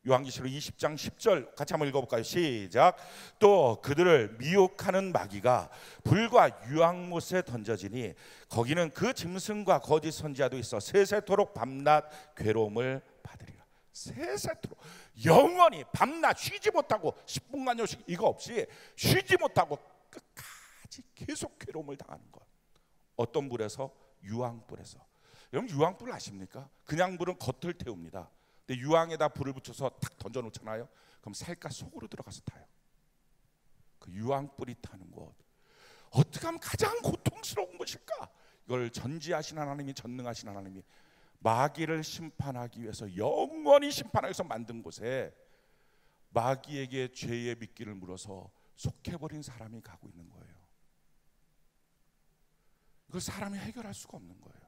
요한계시록 20장 10절 같이 한번 읽어볼까요? 시작. 또 그들을 미혹하는 마귀가 불과 유황못에 던져지니 거기는 그 짐승과 거짓 선지자도 있어 세세토록 밤낮 괴로움을 받으리라. 세세토록 영원히 밤낮 쉬지 못하고 10분간요식 이거 없이 쉬지 못하고 끝까지 계속 괴로움을 당하는 것. 어떤 불에서? 유황불에서. 여러분 유황불 아십니까? 그냥 불은 겉을 태웁니다. 근데 유황에다 불을 붙여서 탁 던져 놓잖아요. 그럼 살갗 속으로 들어가서 타요. 그 유황불이 타는 곳, 어떻게 하면 가장 고통스러운 것일까? 이걸 전지하신 하나님이, 전능하신 하나님이 마귀를 심판하기 위해서, 영원히 심판하기 위해서 만든 곳에 마귀에게 죄의 미끼를 물어서 속해버린 사람이 가고 있는 거예요. 이걸 사람이 해결할 수가 없는 거예요.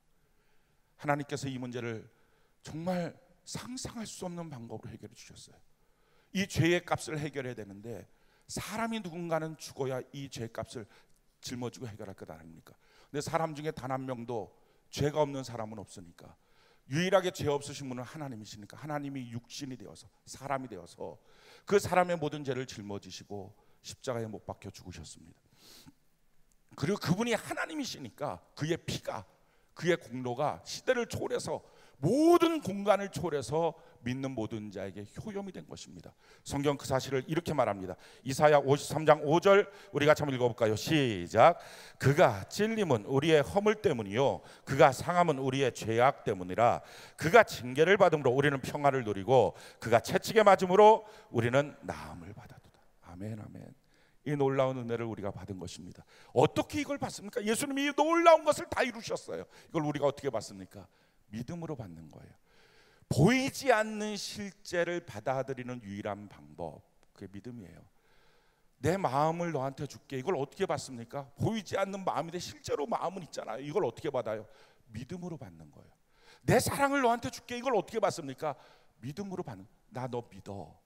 하나님께서 이 문제를 정말 상상할 수 없는 방법으로 해결해 주셨어요. 이 죄의 값을 해결해야 되는데 사람이 누군가는 죽어야 이 죄의 값을 짊어지고 해결할 것 아닙니까? 근데 사람 중에 단 한 명도 죄가 없는 사람은 없으니까, 유일하게 죄 없으신 분은 하나님이시니까 하나님이 육신이 되어서, 사람이 되어서 그 사람의 모든 죄를 짊어지시고 십자가에 못 박혀 죽으셨습니다. 그리고 그분이 하나님이시니까 그의 피가, 그의 공로가 시대를 초월해서, 모든 공간을 초월해서 믿는 모든 자에게 효염이 된 것입니다. 성경 그 사실을 이렇게 말합니다. 이사야 53장 5절 우리 같이 한번 읽어볼까요? 시작. 그가 찔림은 우리의 허물 때문이요 그가 상함은 우리의 죄악 때문이라. 그가 징계를 받음으로 우리는 평화를 누리고 그가 채찍에 맞음으로 우리는 나음을 받았도다. 아멘, 아멘. 이 놀라운 은혜를 우리가 받은 것입니다. 어떻게 이걸 받습니까? 예수님이 이 놀라운 것을 다 이루셨어요. 이걸 우리가 어떻게 받습니까? 믿음으로 받는 거예요. 보이지 않는 실제를 받아들이는 유일한 방법, 그게 믿음이에요. 내 마음을 너한테 줄게. 이걸 어떻게 받습니까? 보이지 않는 마음인데 실제로 마음은 있잖아요. 이걸 어떻게 받아요? 믿음으로 받는 거예요. 내 사랑을 너한테 줄게. 이걸 어떻게 받습니까? 믿음으로 받는. 나 너 믿어.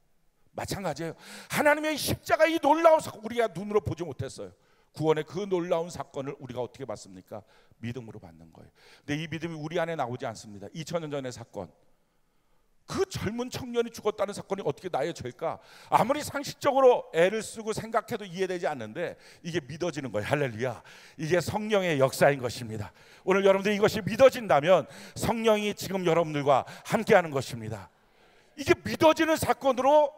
마찬가지예요. 하나님의 십자가 이 놀라운 사건, 우리가 눈으로 보지 못했어요. 구원의 그 놀라운 사건을 우리가 어떻게 받습니까? 믿음으로 받는 거예요. 근데 이 믿음이 우리 안에 나오지 않습니다. 2000년 전의 사건, 그 젊은 청년이 죽었다는 사건이 어떻게 나의 죄일까? 아무리 상식적으로 애를 쓰고 생각해도 이해되지 않는데 이게 믿어지는 거예요. 할렐루야. 이게 성령의 역사인 것입니다. 오늘 여러분들 이것이 믿어진다면 성령이 지금 여러분들과 함께하는 것입니다. 이게 믿어지는 사건으로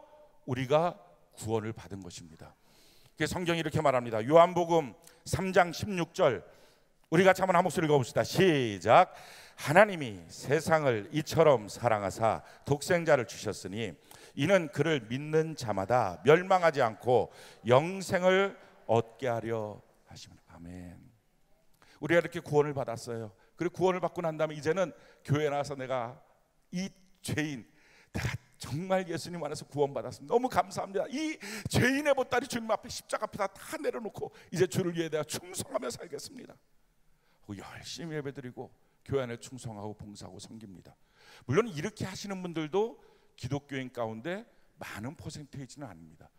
우리가 구원을 받은 것입니다. 성경이 이렇게 말합니다. 요한복음 3장 16절 우리 같이 한번 한 목소리 읽어봅시다. 시작. 하나님이 세상을 이처럼 사랑하사 독생자를 주셨으니 이는 그를 믿는 자마다 멸망하지 않고 영생을 얻게 하려 하시면. 아멘. 우리가 이렇게 구원을 받았어요. 그리고 구원을 받고 난 다음에 이제는 교회에 나와서 내가 이 죄인, 내가 정말 예수님 안에서 구원받았습니다. 너무 감사합니다. 이 죄인의 보따리 주님 앞에 십자가 앞에다 다 내려놓고 이제 주를 위해 내가 충성하며 살겠습니다. 열심히 예배드리고 교회 안에 충성하고 봉사하고 섬깁니다. 물론 이렇게 하시는 분들도 기독교인 가운데 많은 퍼센테이지는 아닙니다.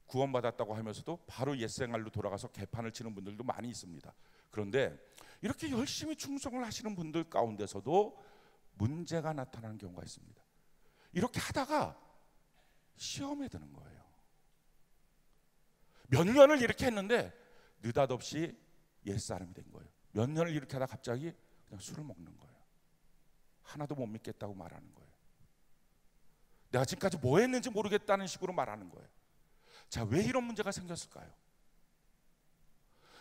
구원받았다고 하면서도 바로 옛생활로 돌아가서 개판을 치는 분들도 많이 있습니다. 그런데 이렇게 열심히 충성을 하시는 분들 가운데서도 문제가 나타나는 경우가 있습니다. 이렇게 하다가 시험에 드는 거예요. 몇 년을 이렇게 했는데 느닷없이 옛사람이 된 거예요. 몇 년을 이렇게 하다 갑자기 그냥 술을 먹는 거예요. 하나도 못 믿겠다고 말하는 거예요. 내가 지금까지 뭐 했는지 모르겠다는 식으로 말하는 거예요. 자, 왜 이런 문제가 생겼을까요?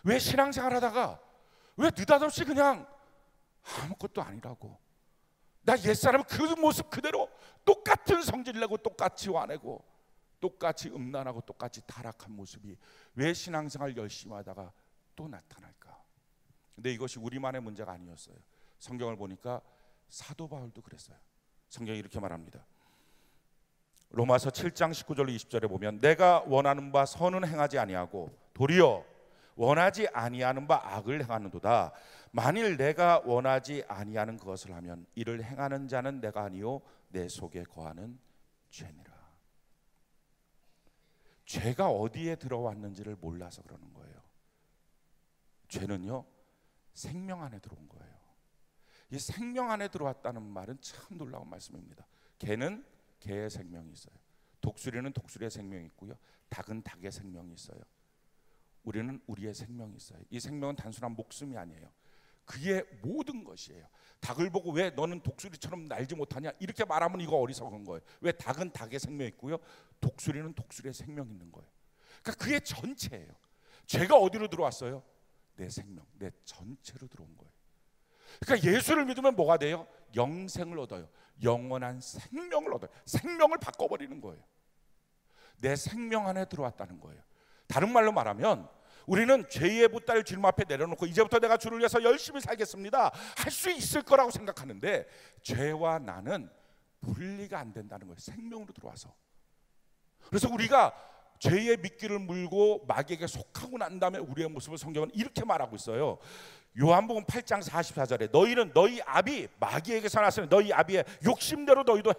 왜 신앙생활 하다가 왜 느닷없이 그냥 아무것도 아니라고, 나 옛사람 그 모습 그대로 똑같은 성질 내고 똑같이 화내고 똑같이 음란하고 똑같이 타락한 모습이 왜 신앙생활 열심히 하다가 또 나타날까? 근데 이것이 우리만의 문제가 아니었어요. 성경을 보니까 사도 바울도 그랬어요. 성경이 이렇게 말합니다. 로마서 7장 19절로 20절에 보면 내가 원하는 바 선은 행하지 아니하고 도리어 원하지 아니하는 바 악을 행하는도다. 만일 내가 원하지 아니하는 그것을 하면 이를 행하는 자는 내가 아니요 내 속에 거하는 죄니라. 죄가 어디에 들어왔는지를 몰라서 그러는 거예요. 죄는요, 생명 안에 들어온 거예요. 이 생명 안에 들어왔다는 말은 참 놀라운 말씀입니다. 개는 개의 생명이 있어요. 독수리는 독수리의 생명이 있고요. 닭은 닭의 생명이 있어요. 우리는 우리의 생명이 있어요. 이 생명은 단순한 목숨이 아니에요. 그의 모든 것이에요. 닭을 보고 왜 너는 독수리처럼 날지 못하냐 이렇게 말하면 이거 어리석은 거예요. 왜 닭은 닭의 생명이 있고요, 독수리는 독수리의 생명이 있는 거예요. 그러니까 그의 전체예요. 죄가 어디로 들어왔어요? 내 생명, 내 전체로 들어온 거예요. 그러니까 예수를 믿으면 뭐가 돼요? 영생을 얻어요. 영원한 생명을 얻어요. 생명을 바꿔버리는 거예요. 내 생명 안에 들어왔다는 거예요. 다른 말로 말하면 우리는 죄의 보따리를 주님 앞에 내려놓고 이제부터 내가 주를 위해서 열심히 살겠습니다 할 수 있을 거라고 생각하는데, 죄와 나는 분리가 안 된다는 거예요. 생명으로 들어와서. 그래서 우리가 죄의 미끼를 물고 마귀에게 속하고 난 다음에 우리의 모습을 성경은 이렇게 말하고 있어요. 요한복음 8장 44절에 너희는 너희 아비 마귀에게서 났으니 너희 아비의 욕심대로 너희도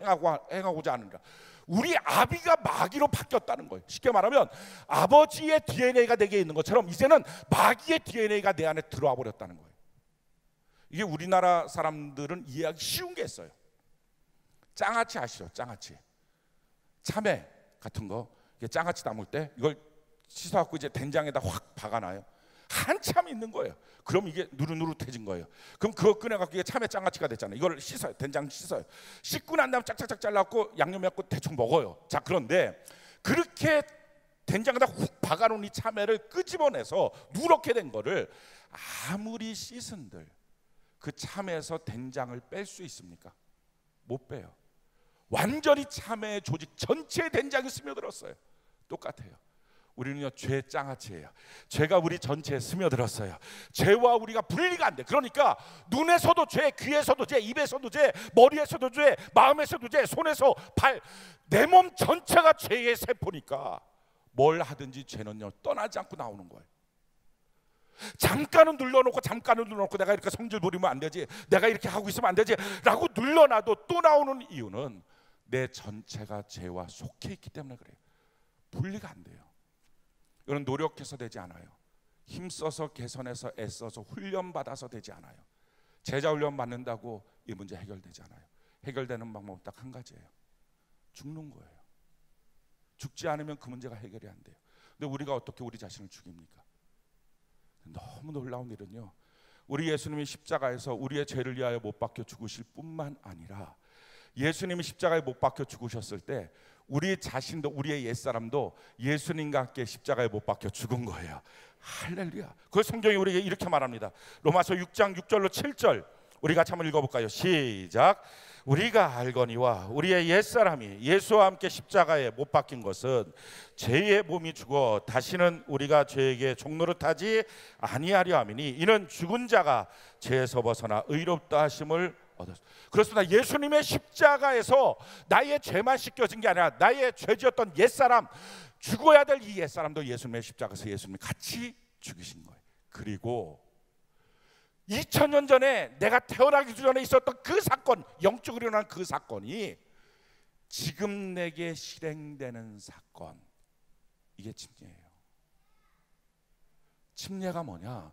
행하고자 하느니라. 우리 아비가 마귀로 바뀌었다는 거예요. 쉽게 말하면 아버지의 DNA가 내게 있는 것처럼 이제는 마귀의 DNA가 내 안에 들어와 버렸다는 거예요. 이게 우리나라 사람들은 이해하기 쉬운 게 있어요. 장아찌 아시죠? 장아찌, 참외 같은 거, 장아찌 담을 때 이걸 씻어갖고 이제 된장에다 확 박아놔요. 한참 있는 거예요. 그럼 이게 누릇누릇해진 거예요. 그럼 그거 꺼내갖고 이게 참외 장아찌가 됐잖아요. 이걸 씻어요. 된장 씻어요. 씻고 난 다음에 짝짝짝 잘라갖고 양념해갖고 대충 먹어요. 자, 그런데 그렇게 된장에다 훅 박아놓은 이 참외를 끄집어내서 누렇게 된 거를 아무리 씻은들 그 참외에서 된장을 뺄 수 있습니까? 못 빼요. 완전히 참외의 조직 전체에 된장이 스며들었어요. 똑같아요. 우리는요, 죄 장아찌예요. 죄가 우리 전체에 스며들었어요. 죄와 우리가 분리가 안 돼. 그러니까 눈에서도 죄, 귀에서도 죄, 입에서도 죄, 머리에서도 죄, 마음에서도 죄, 손에서 발, 내 몸 전체가 죄의 세포니까 뭘 하든지 죄는요 떠나지 않고 나오는 거예요. 잠깐은 눌러놓고 잠깐은 눌러놓고 내가 이렇게 성질 부리면 안 되지, 내가 이렇게 하고 있으면 안 되지 라고 눌러놔도 또 나오는 이유는 내 전체가 죄와 속해 있기 때문에 그래요. 분리가 안 돼요. 이건 노력해서 되지 않아요. 힘써서 개선해서 애써서 훈련받아서 되지 않아요. 제자 훈련 받는다고 이 문제 해결되지 않아요. 해결되는 방법은 딱 한 가지예요. 죽는 거예요. 죽지 않으면 그 문제가 해결이 안 돼요. 근데 우리가 어떻게 우리 자신을 죽입니까? 너무 놀라운 일은요, 우리 예수님이 십자가에서 우리의 죄를 위하여 못 박혀 죽으실 뿐만 아니라 예수님이 십자가에 못 박혀 죽으셨을 때 우리 자신도, 우리의 옛사람도 예수님과 함께 십자가에 못 박혀 죽은 거예요. 할렐루야. 그 성경이 우리에게 이렇게 말합니다. 로마서 6장 6절로 7절 우리 같이 한번 읽어볼까요? 시작. 우리가 알거니와 우리의 옛사람이 예수와 함께 십자가에 못 박힌 것은 죄의 몸이 죽어 다시는 우리가 죄에게 종노릇하지 아니하려 함이니 이는 죽은 자가 죄에서 벗어나 의롭다 하심을 얻었습니다. 그렇습니다. 예수님의 십자가에서 나의 죄만 씻겨진 게 아니라 나의 죄지었던 옛사람, 죽어야 될 이 옛사람도 예수님의 십자가에서 예수님이 같이 죽이신 거예요. 그리고 2000년 전에 내가 태어나기 전에 있었던 그 사건, 영적으로 일어난 그 사건이 지금 내게 실행되는 사건, 이게 침례예요. 침례가 뭐냐?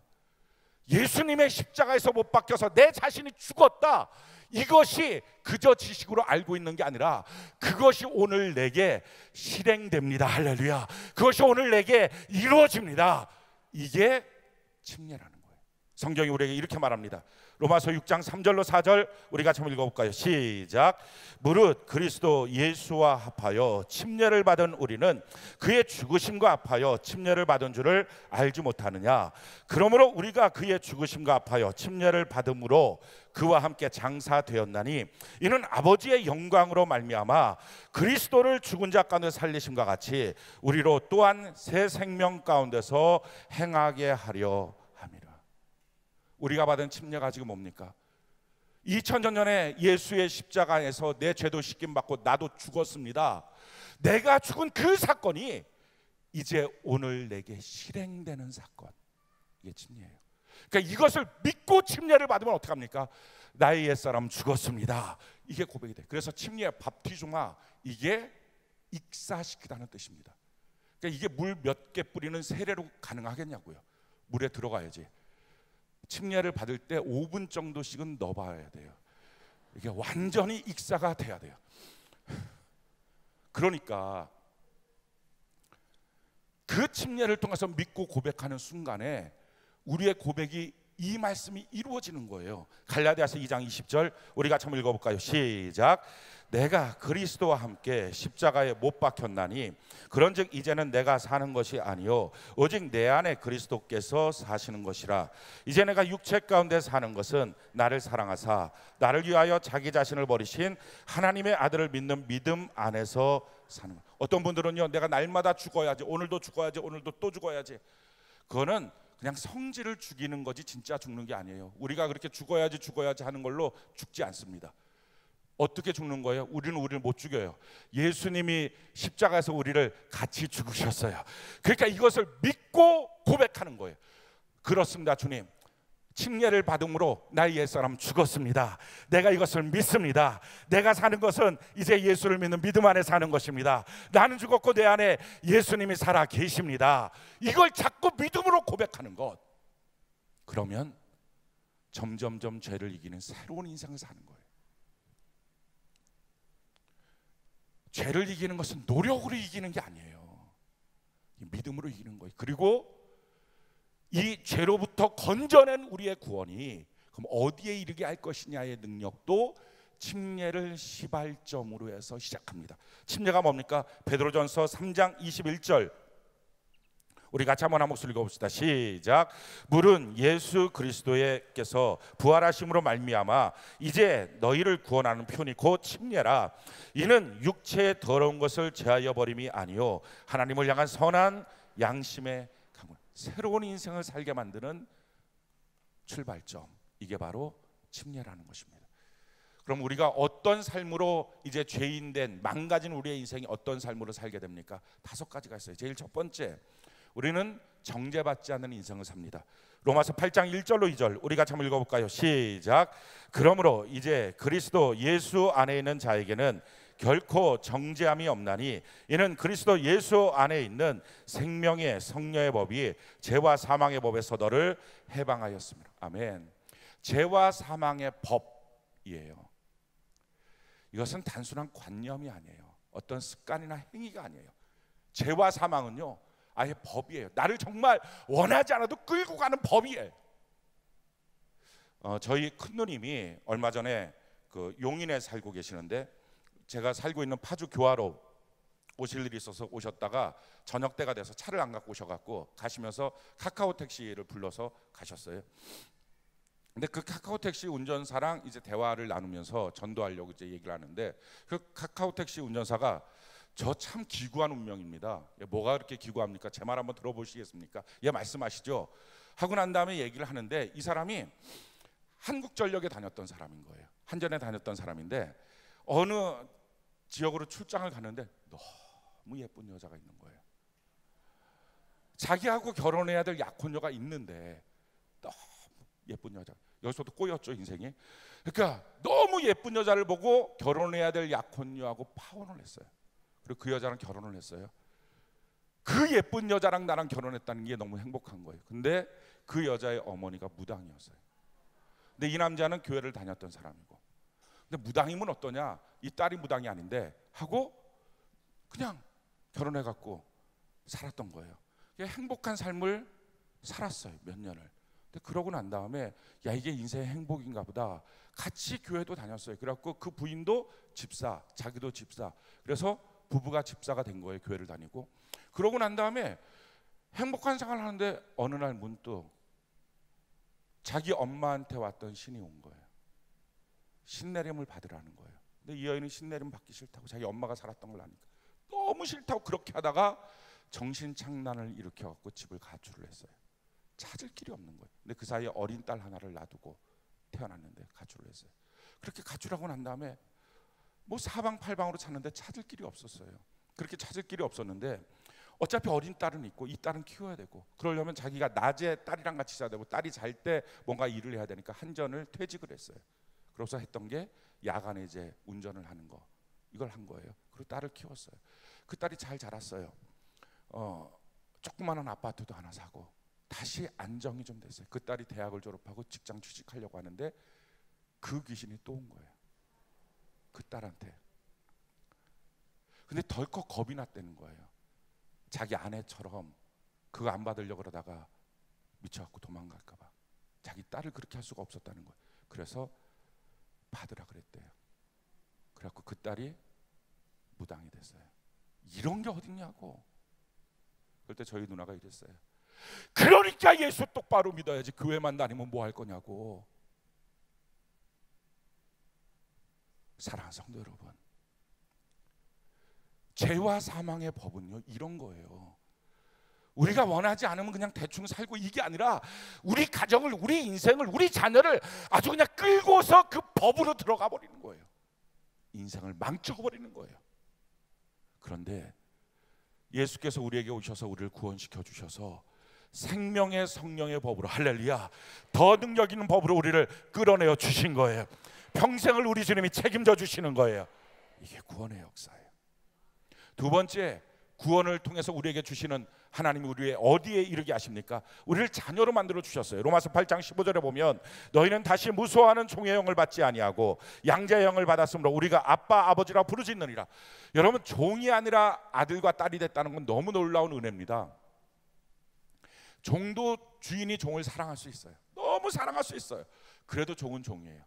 예수님의 십자가에서 못 박혀서 내 자신이 죽었다, 이것이 그저 지식으로 알고 있는 게 아니라 그것이 오늘 내게 실행됩니다. 할렐루야. 그것이 오늘 내게 이루어집니다. 이게 침례라는 거예요. 성경이 우리에게 이렇게 말합니다. 로마서 6장 3절로 4절 우리 같이 한번 읽어볼까요? 시작. 무릇 그리스도 예수와 합하여 침례를 받은 우리는 그의 죽으심과 합하여 침례를 받은 줄을 알지 못하느냐. 그러므로 우리가 그의 죽으심과 합하여 침례를 받음으로 그와 함께 장사되었나니 이는 아버지의 영광으로 말미암아 그리스도를 죽은 자 가운데 살리심과 같이 우리로 또한 새 생명 가운데서 행하게 하려 함이라. 우리가 받은 침례가 지금 뭡니까? 2000년 전에 예수의 십자가에서 내 죄도 씻김 받고 나도 죽었습니다. 내가 죽은 그 사건이 이제 오늘 내게 실행되는 사건, 이게 침례예요. 그러니까 이것을 믿고 침례를 받으면 어떻게 합니까? 나의 옛사람 죽었습니다. 이게 고백이 돼. 그래서 침례, 밥티주마, 이게 익사시키다는 뜻입니다. 그러니까 이게 물 몇 개 뿌리는 세례로 가능하겠냐고요. 물에 들어가야지. 침례를 받을 때 5분 정도씩은 넣어봐야 돼요. 이게 완전히 익사가 돼야 돼요. 그러니까 그 침례를 통해서 믿고 고백하는 순간에 우리의 고백이 이 말씀이 이루어지는 거예요. 갈라디아서 2장 20절 우리 같이 한번 읽어볼까요? 시작. 내가 그리스도와 함께 십자가에 못 박혔나니 그런즉 이제는 내가 사는 것이 아니요 오직 내 안에 그리스도께서 사시는 것이라. 이제 내가 육체 가운데 사는 것은 나를 사랑하사 나를 위하여 자기 자신을 버리신 하나님의 아들을 믿는 믿음 안에서 사는 것. 어떤 분들은요, 내가 날마다 죽어야지, 오늘도 죽어야지, 오늘도 또 죽어야지. 그거는 그냥 성질을 죽이는 거지 진짜 죽는 게 아니에요. 우리가 그렇게 죽어야지 하는 걸로 죽지 않습니다. 어떻게 죽는 거예요? 우리를 못 죽여요. 예수님이 십자가에서 우리를 같이 죽으셨어요. 그러니까 이것을 믿고 고백하는 거예요. 그렇습니다, 주님. 침례를 받음으로 나의 옛사람 죽었습니다. 내가 이것을 믿습니다. 내가 사는 것은 이제 예수를 믿는 믿음 안에 사는 것입니다. 나는 죽었고 내 안에 예수님이 살아 계십니다. 이걸 자꾸 믿음으로 고백하는 것. 그러면 점점점 죄를 이기는 새로운 인생을 사는 거예요. 죄를 이기는 것은 노력으로 이기는 게 아니에요. 믿음으로 이기는 거예요. 그리고 이 죄로부터 건져낸 우리의 구원이 그럼 어디에 이르게 할 것이냐의 능력도 침례를 시발점으로 해서 시작합니다. 침례가 뭡니까? 베드로전서 3장 21절 우리 같이 한번 한 목소리 읽어봅시다. 시작. 물은 예수 그리스도께서 부활하심으로 말미암아 이제 너희를 구원하는 표니 곧 침례라. 이는 육체의 더러운 것을 제하여 버림이 아니요 하나님을 향한 선한 양심의 강구. 새로운 인생을 살게 만드는 출발점, 이게 바로 침례라는 것입니다. 그럼 우리가 어떤 삶으로 이제 죄인된 망가진 우리의 인생이 어떤 삶으로 살게 됩니까? 5가지가 있어요. 제일 첫 번째, 우리는 정죄받지 않는 인생을 삽니다. 로마서 8장 1절로 2절 우리 같이 한번 읽어볼까요? 시작. 그러므로 이제 그리스도 예수 안에 있는 자에게는 결코 정죄함이 없나니 이는 그리스도 예수 안에 있는 생명의 성령의 법이 죄와 사망의 법에서 너를 해방하였습니다. 아멘. 죄와 사망의 법이에요. 이것은 단순한 관념이 아니에요. 어떤 습관이나 행위가 아니에요. 죄와 사망은요, 아예 법이에요. 나를 정말 원하지 않아도 끌고 가는 법이에요. 저희 큰누님이 얼마 전에 그 용인에 살고 계시는데 제가 살고 있는 파주 교화로 오실 일이 있어서 오셨다가 저녁 때가 돼서 차를 안 갖고 오셔갖고 가시면서 카카오 택시를 불러서 가셨어요. 근데 그 카카오 택시 운전사랑 이제 대화를 나누면서 전도하려고 이제 얘기를 하는데 그 카카오 택시 운전사가 저 참 기구한 운명입니다. 뭐가 그렇게 기구합니까? 제 말 한번 들어보시겠습니까? 예, 말씀하시죠. 하고 난 다음에 얘기를 하는데 이 사람이 한국전력에 다녔던 사람인 거예요. 한전에 다녔던 사람인데 어느 지역으로 출장을 가는데 너무 예쁜 여자가 있는 거예요. 자기하고 결혼해야 될 약혼녀가 있는데 너무 예쁜 여자. 여기서도 꼬였죠, 인생이. 그러니까 너무 예쁜 여자를 보고 결혼해야 될 약혼녀하고 파혼을 했어요. 그리고 그 여자랑 결혼을 했어요. 그 예쁜 여자랑 나랑 결혼했다는 게 너무 행복한 거예요. 근데 그 여자의 어머니가 무당이었어요. 근데 이 남자는 교회를 다녔던 사람이고, 근데 무당이면 어떠냐? 이 딸이 무당이 아닌데 하고 그냥 결혼해갖고 살았던 거예요. 행복한 삶을 살았어요, 몇 년을. 근데 그러고 난 다음에 야, 이게 인생의 행복인가 보다. 같이 교회도 다녔어요. 그래갖고 그 부인도 집사, 자기도 집사. 그래서 부부가 집사가 된 거예요. 교회를 다니고. 그러고 난 다음에 행복한 생활을 하는데 어느 날 문득 자기 엄마한테 왔던 신이 온 거예요. 신내림을 받으라는 거예요. 근데 이 여인은 신내림 받기 싫다고, 자기 엄마가 살았던 걸 아니까 너무 싫다고 그렇게 하다가 정신착란을 일으켜갖고 집을 가출을 했어요. 찾을 길이 없는 거예요. 근데 그 사이에 어린 딸 하나를 놔두고 태어났는데 가출을 했어요. 그렇게 가출하고 난 다음에 뭐 사방팔방으로 찾는데 찾을 길이 없었어요. 그렇게 찾을 길이 없었는데 어차피 어린 딸은 있고 이 딸은 키워야 되고, 그러려면 자기가 낮에 딸이랑 같이 자야 되고 딸이 잘 때 뭔가 일을 해야 되니까 한전을 퇴직을 했어요. 그래서 했던 게 야간에 이제 운전을 하는 거, 이걸 한 거예요. 그리고 딸을 키웠어요. 그 딸이 잘 자랐어요. 조그마한 아파트도 하나 사고 다시 안정이 좀 됐어요. 그 딸이 대학을 졸업하고 직장 취직하려고 하는데 그 귀신이 또 온 거예요. 그 딸한테. 근데 덜컥 겁이 났다는 거예요. 자기 아내처럼 그거 안 받으려고 그러다가 미쳐갖고 도망갈까 봐. 자기 딸을 그렇게 할 수가 없었다는 거예요. 그래서 받으라 그랬대요. 그래갖고 그 딸이 무당이 됐어요. 이런 게 어딨냐고. 그럴 때 저희 누나가 이랬어요. 그러니까 예수 똑바로 믿어야지, 교회만 다니면 뭐 할 거냐고. 사랑하는 성도 여러분, 죄와 사망의 법은요 이런 거예요. 우리가 원하지 않으면 그냥 대충 살고, 이게 아니라 우리 가정을, 우리 인생을, 우리 자녀를 아주 그냥 끌고서 그 법으로 들어가 버리는 거예요. 인생을 망쳐버리는 거예요. 그런데 예수께서 우리에게 오셔서 우리를 구원시켜 주셔서 생명의 성령의 법으로, 할렐루야, 더 능력 있는 법으로 우리를 끌어내어 주신 거예요. 평생을 우리 주님이 책임져 주시는 거예요. 이게 구원의 역사예요. 두 번째, 구원을 통해서 우리에게 주시는 하나님이 우리의 어디에 이르게 하십니까? 우리를 자녀로 만들어 주셨어요. 로마서 8장 15절에 보면 너희는 다시 무소하는 종의 영을 받지 아니하고 양자의 영을 받았으므로 우리가 아빠 아버지라 부르짖느니라. 여러분, 종이 아니라 아들과 딸이 됐다는 건 너무 놀라운 은혜입니다. 종도 주인이 종을 사랑할 수 있어요. 너무 사랑할 수 있어요. 그래도 종은 종이에요.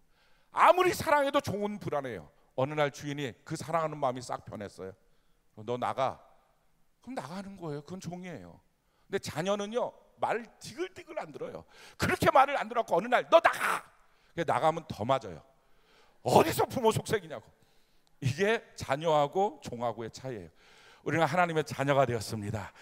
아무리 사랑해도 종은 불안해요. 어느 날 주인이 그 사랑하는 마음이 싹 변했어요. 너 나가. 그럼 나가는 거예요. 그건 종이에요. 근데 자녀는요 말을 디글디글 안 들어요. 그렇게 말을 안 들었고 어느 날 너 나가. 나가면 더 맞아요. 어디서 부모 속색이냐고. 이게 자녀하고 종하고의 차이예요. 우리는 하나님의 자녀가 되었습니다.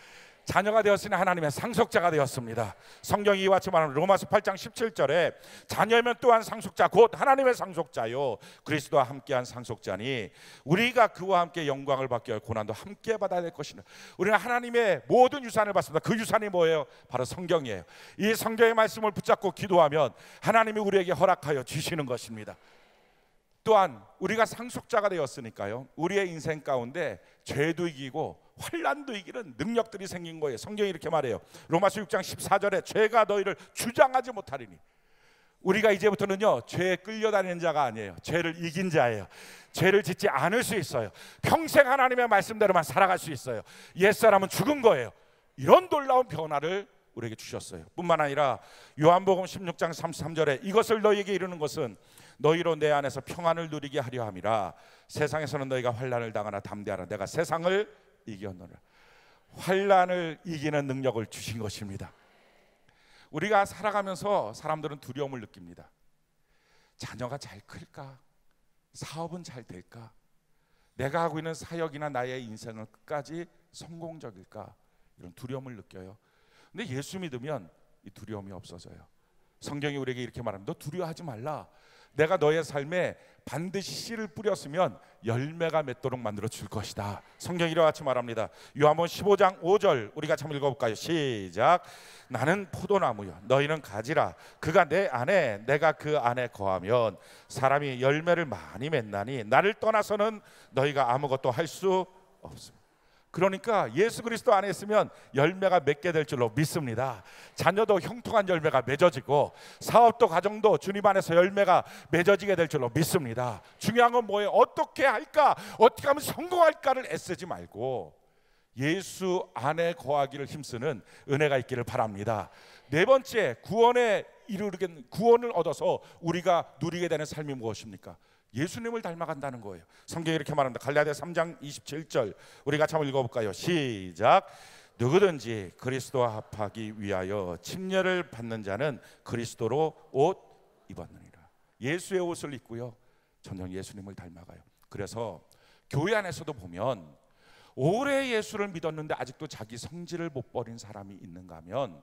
자녀가 되었으니 하나님의 상속자가 되었습니다. 성경이 이와 같이 말하는 로마서 8장 17절에 자녀면 또한 상속자 곧 하나님의 상속자요 그리스도와 함께한 상속자니 우리가 그와 함께 영광을 받게 할 고난도 함께 받아야 될 것이라. 우리는 하나님의 모든 유산을 받습니다. 그 유산이 뭐예요? 바로 성경이에요. 이 성경의 말씀을 붙잡고 기도하면 하나님이 우리에게 허락하여 주시는 것입니다. 또한 우리가 상속자가 되었으니까요, 우리의 인생 가운데 죄도 이기고 환난도 이기는 능력들이 생긴 거예요. 성경이 이렇게 말해요. 로마서 6장 14절에 죄가 너희를 주장하지 못하리니. 우리가 이제부터는요 죄에 끌려다니는 자가 아니에요. 죄를 이긴 자예요. 죄를 짓지 않을 수 있어요. 평생 하나님의 말씀대로만 살아갈 수 있어요. 옛사람은 죽은 거예요. 이런 놀라운 변화를 우리에게 주셨어요. 뿐만 아니라 요한복음 16장 33절에 이것을 너희에게 이르는 것은 너희로 내 안에서 평안을 누리게 하려 함이라. 세상에서는 너희가 환난을 당하나 담대하라. 내가 세상을 이겼노라. 환난을 이기는 능력을 주신 것입니다. 우리가 살아가면서 사람들은 두려움을 느낍니다. 자녀가 잘 클까? 사업은 잘 될까? 내가 하고 있는 사역이나 나의 인생은 끝까지 성공적일까? 이런 두려움을 느껴요. 근데 예수 믿으면 이 두려움이 없어져요. 성경이 우리에게 이렇게 말합니다. 너 두려워하지 말라. 내가 너의 삶에 반드시 씨를 뿌렸으면 열매가 맺도록 만들어 줄 것이다. 성경이 이와 같이 말합니다. 요한복음 15장 5절 우리 같이 한번 읽어볼까요? 시작. 나는 포도나무요 너희는 가지라. 그가 내 안에 내가 그 안에 거하면 사람이 열매를 많이 맺나니 나를 떠나서는 너희가 아무것도 할 수 없습니다. 그러니까 예수 그리스도 안에 있으면 열매가 맺게 될 줄로 믿습니다. 자녀도 형통한 열매가 맺어지고 사업도 가정도 주님 안에서 열매가 맺어지게 될 줄로 믿습니다. 중요한 건 뭐예요? 어떻게 할까? 어떻게 하면 성공할까를 애쓰지 말고 예수 안에 거하기를 힘쓰는 은혜가 있기를 바랍니다. 네 번째, 구원을 얻어서 우리가 누리게 되는 삶이 무엇입니까? 예수님을 닮아간다는 거예요. 성경이 이렇게 말합니다. 갈라디아 3장 27절 우리 같이 한번 읽어볼까요? 시작. 누구든지 그리스도와 합하기 위하여 침례를 받는 자는 그리스도로 옷 입었느니라. 예수의 옷을 입고요, 전혀 예수님을 닮아가요. 그래서 교회 안에서도 보면 오래 예수를 믿었는데 아직도 자기 성질을 못 버린 사람이 있는가 하면,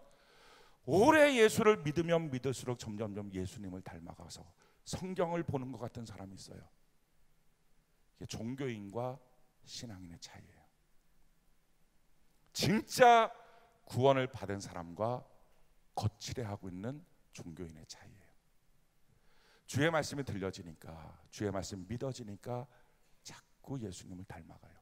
오래 예수를 믿으면 믿을수록 점점점 예수님을 닮아가서 성경을 보는 것 같은 사람이 있어요. 이게 종교인과 신앙인의 차이예요. 진짜 구원을 받은 사람과 거칠해하고 있는 종교인의 차이예요. 주의 말씀이 들려지니까, 주의 말씀이 믿어지니까 자꾸 예수님을 닮아가요.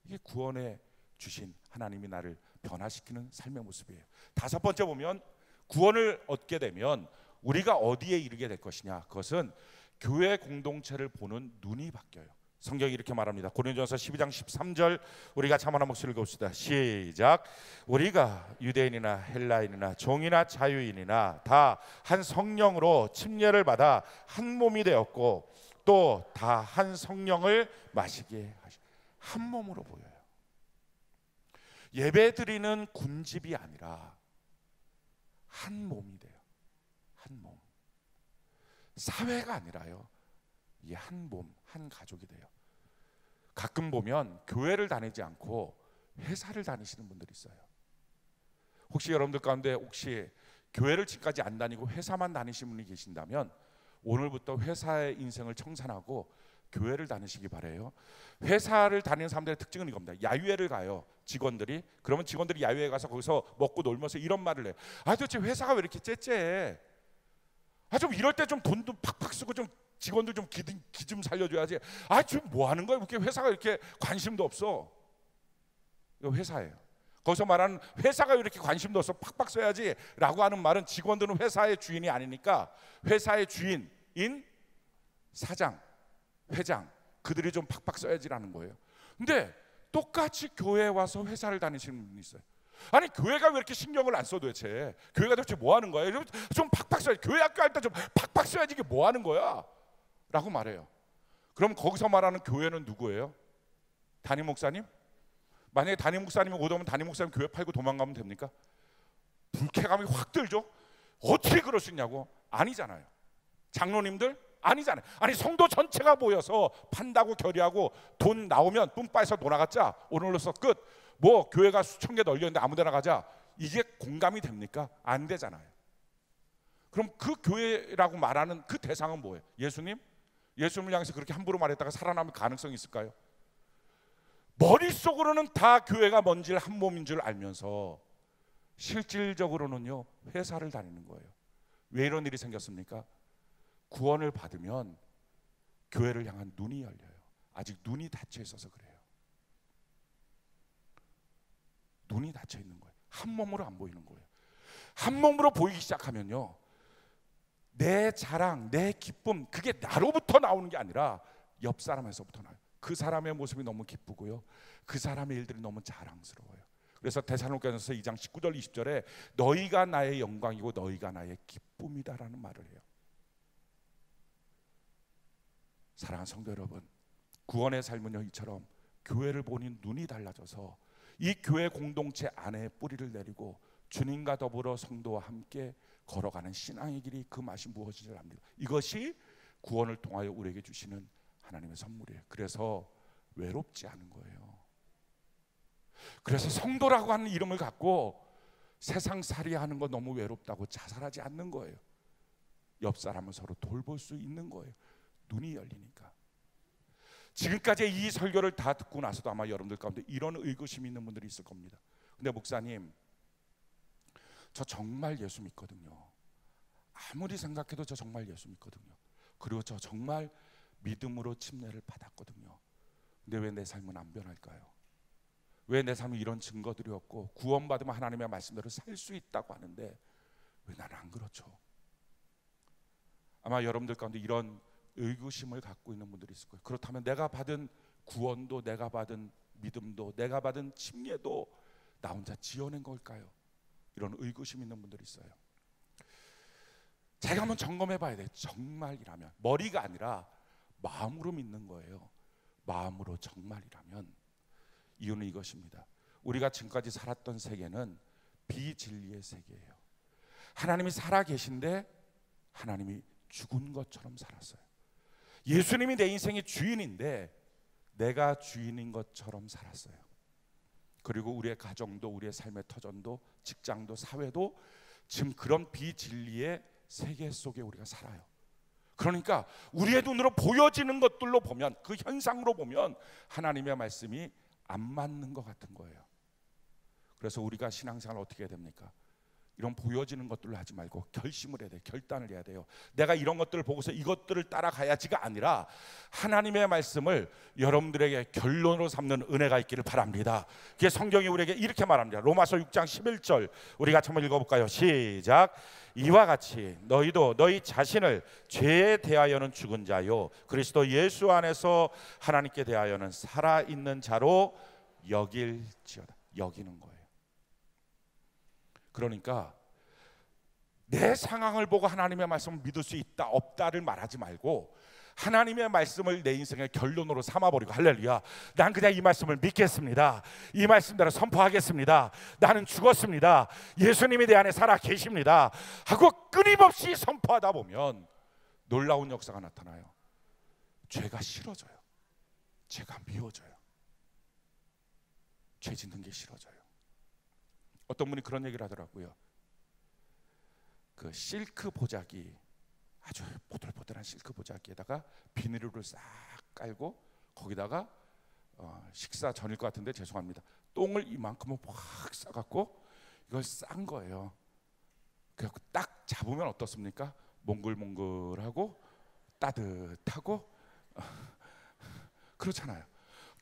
이게 구원에 주신 하나님이 나를 변화시키는 삶의 모습이에요. 다섯 번째 보면, 구원을 얻게 되면 우리가 어디에 이르게 될 것이냐, 그것은 교회 공동체를 보는 눈이 바뀌어요. 성경이 이렇게 말합니다. 고린도전서 12장 13절 우리 같이 한번 목소리를 읽읍시다. 시작. 우리가 유대인이나 헬라인이나 종이나 자유인이나 다 한 성령으로 침례를 받아 한 몸이 되었고 또 다 한 성령을 마시게 하시. 한 몸으로 보여요. 예배드리는 군집이 아니라 한 몸이 돼요. 한 몸. 사회가 아니라요, 이 한 몸, 한 가족이 돼요. 가끔 보면 교회를 다니지 않고 회사를 다니시는 분들이 있어요. 혹시 여러분들 가운데 혹시 교회를 지금까지 안 다니고 회사만 다니시는 분이 계신다면 오늘부터 회사의 인생을 청산하고 교회를 다니시기 바래요. 회사를 다니는 사람들의 특징은 이겁니다. 야유회를 가요, 직원들이. 그러면 직원들이 야유회 가서 거기서 먹고 놀면서 이런 말을 해요. 아, 도대체 회사가 왜 이렇게 째째해? 아, 좀 이럴 때 좀 돈도 팍팍 쓰고 좀 직원들 좀 기 좀 살려줘야지. 아, 지금 뭐 하는 거야? 이렇게 회사가 이렇게 관심도 없어. 이거 회사예요. 거기서 말하는 회사가 이렇게 관심도 없어, 팍팍 써야지 라고 하는 말은 직원들은 회사의 주인이 아니니까 회사의 주인인 사장, 회장, 그들이 좀 팍팍 써야지라는 거예요. 근데 똑같이 교회에 와서 회사를 다니시는 분이 있어요. 아니, 교회가 왜 이렇게 신경을 안 써 도대체? 교회가 도대체 뭐 하는 거야? 좀 팍팍 써야지. 교회 학교 할 때 좀 팍팍 써야지. 이게 뭐 하는 거야? 라고 말해요. 그럼 거기서 말하는 교회는 누구예요? 담임 목사님? 만약에 담임 목사님이 오더면 담임 목사님 교회 팔고 도망가면 됩니까? 불쾌감이 확 들죠? 어떻게 그럴 수 있냐고? 아니잖아요. 장로님들? 아니잖아요. 아니, 성도 전체가 모여서 판다고 결의하고 돈 나오면 뿜빠해서 놀아갔자, 오늘로서 끝. 뭐 교회가 수천 개 널려 있는데 아무데나 가자, 이게 공감이 됩니까? 안 되잖아요. 그럼 그 교회라고 말하는 그 대상은 뭐예요? 예수님? 예수님을 향해서 그렇게 함부로 말했다가 살아남을 가능성이 있을까요? 머릿속으로는 다 교회가 뭔지 한 몸인 줄 알면서 실질적으로는요, 회사를 다니는 거예요. 왜 이런 일이 생겼습니까? 구원을 받으면 교회를 향한 눈이 열려요. 아직 눈이 닫혀 있어서 그래요. 눈이 닫혀 있는 거예요. 한 몸으로 안 보이는 거예요. 한 몸으로 보이기 시작하면요, 내 자랑, 내 기쁨, 그게 나로부터 나오는 게 아니라 옆 사람에서부터 나요. 그 사람의 모습이 너무 기쁘고요, 그 사람의 일들이 너무 자랑스러워요. 그래서 데살로니가전서 2장 19절 20절에 너희가 나의 영광이고 너희가 나의 기쁨이다라는 말을 해요. 사랑하는 성도 여러분, 구원의 삶은요, 이처럼 교회를 보는 눈이 달라져서 이 교회 공동체 안에 뿌리를 내리고 주님과 더불어 성도와 함께 걸어가는 신앙의 길이, 그 맛이 무엇인지 압니다. 이것이 구원을 통하여 우리에게 주시는 하나님의 선물이에요. 그래서 외롭지 않은 거예요. 그래서 성도라고 하는 이름을 갖고 세상살이 하는 거 너무 외롭다고 자살하지 않는 거예요. 옆 사람을 서로 돌볼 수 있는 거예요. 눈이 열리니까. 지금까지 이 설교를 다 듣고 나서도 아마 여러분들 가운데 이런 의구심이 있는 분들이 있을 겁니다. 근데 목사님, 저 정말 예수 믿거든요. 아무리 생각해도 저 정말 예수 믿거든요. 그리고 저 정말 믿음으로 침례를 받았거든요. 근데 왜 내 삶은 안 변할까요? 왜 내 삶에 이런 증거들이 없고 구원받으면 하나님의 말씀대로 살 수 있다고 하는데 왜 나는 안 그렇죠? 아마 여러분들 가운데 이런 의구심을 갖고 있는 분들이 있을 거예요. 그렇다면 내가 받은 구원도, 내가 받은 믿음도 내가 받은 침례도 나 혼자 지어낸 걸까요? 이런 의구심 있는 분들이 있어요. 제가 한번 점검해 봐야 돼요. 정말이라면, 머리가 아니라 마음으로 믿는 거예요. 마음으로 정말이라면. 이유는 이것입니다. 우리가 지금까지 살았던 세계는 비진리의 세계예요. 하나님이 살아 계신데 하나님이 죽은 것처럼 살았어요. 예수님이 내 인생의 주인인데 내가 주인인 것처럼 살았어요. 그리고 우리의 가정도, 우리의 삶의 터전도, 직장도, 사회도 지금 그런 비진리의 세계 속에 우리가 살아요. 그러니까 우리의 눈으로 보여지는 것들로 보면, 그 현상으로 보면 하나님의 말씀이 안 맞는 것 같은 거예요. 그래서 우리가 신앙생활 어떻게 해야 됩니까? 이런 보여지는 것들로 하지 말고 결심을 해야 돼요. 결단을 해야 돼요. 내가 이런 것들을 보고서 이것들을 따라가야지가 아니라 하나님의 말씀을 여러분들에게 결론으로 삼는 은혜가 있기를 바랍니다. 그게 성경이 우리에게 이렇게 말합니다. 로마서 6장 11절 우리 같이 한번 읽어볼까요? 시작. 이와 같이 너희도 너희 자신을 죄에 대하여는 죽은 자요 그리스도 예수 안에서 하나님께 대하여는 살아있는 자로 여길지어다. 여기는 거예요. 그러니까 내 상황을 보고 하나님의 말씀을 믿을 수 있다 없다를 말하지 말고 하나님의 말씀을 내 인생의 결론으로 삼아버리고, 할렐루야, 난 그냥 이 말씀을 믿겠습니다. 이 말씀대로 선포하겠습니다. 나는 죽었습니다. 예수님이 내 안에 살아 계십니다 하고 끊임없이 선포하다 보면 놀라운 역사가 나타나요. 죄가 싫어져요. 죄가 미워져요. 죄 짓는 게 싫어져요. 어떤 분이 그런 얘기를 하더라고요. 그 실크 보자기, 아주 보들보들한 실크 보자기에다가 비닐을 싹 깔고 거기다가 식사 전일 것 같은데 죄송합니다, 똥을 이만큼은 확 싸갖고 이걸 싼 거예요. 그래서 딱 잡으면 어떻습니까? 몽글몽글하고 따뜻하고 그렇잖아요.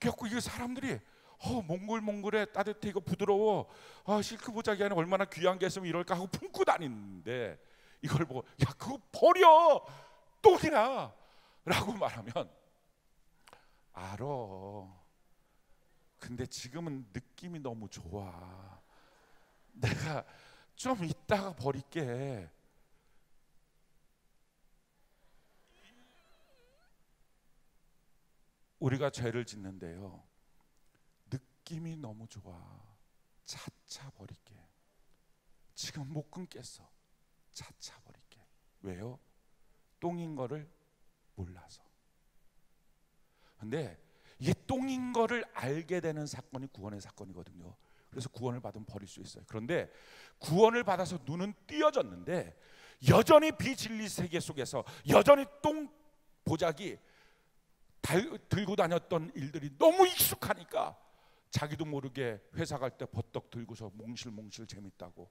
그래갖고 이게 사람들이 몽글몽글해, 따뜻해, 이거 부드러워, 실크 보자기 안에 얼마나 귀한 게 있으면 이럴까 하고 품고 다니는데 이걸 보고 야 그거 버려, 똥이야 라고 말하면 알아, 근데 지금은 느낌이 너무 좋아, 내가 좀 이따가 버릴게. 우리가 죄를 짓는데요, 느낌이 너무 좋아, 차차 버릴게, 지금 못 끊겠어, 차차 버릴게. 왜요? 똥인 거를 몰라서. 근데 이게 똥인 거를 알게 되는 사건이 구원의 사건이거든요. 그래서 구원을 받으면 버릴 수 있어요. 그런데 구원을 받아서 눈은 띄어졌는데 여전히 비진리 세계 속에서 여전히 똥 보자기 들고 다녔던 일들이 너무 익숙하니까 자기도 모르게 회사 갈 때 버떡 들고서 몽실몽실 재밌다고,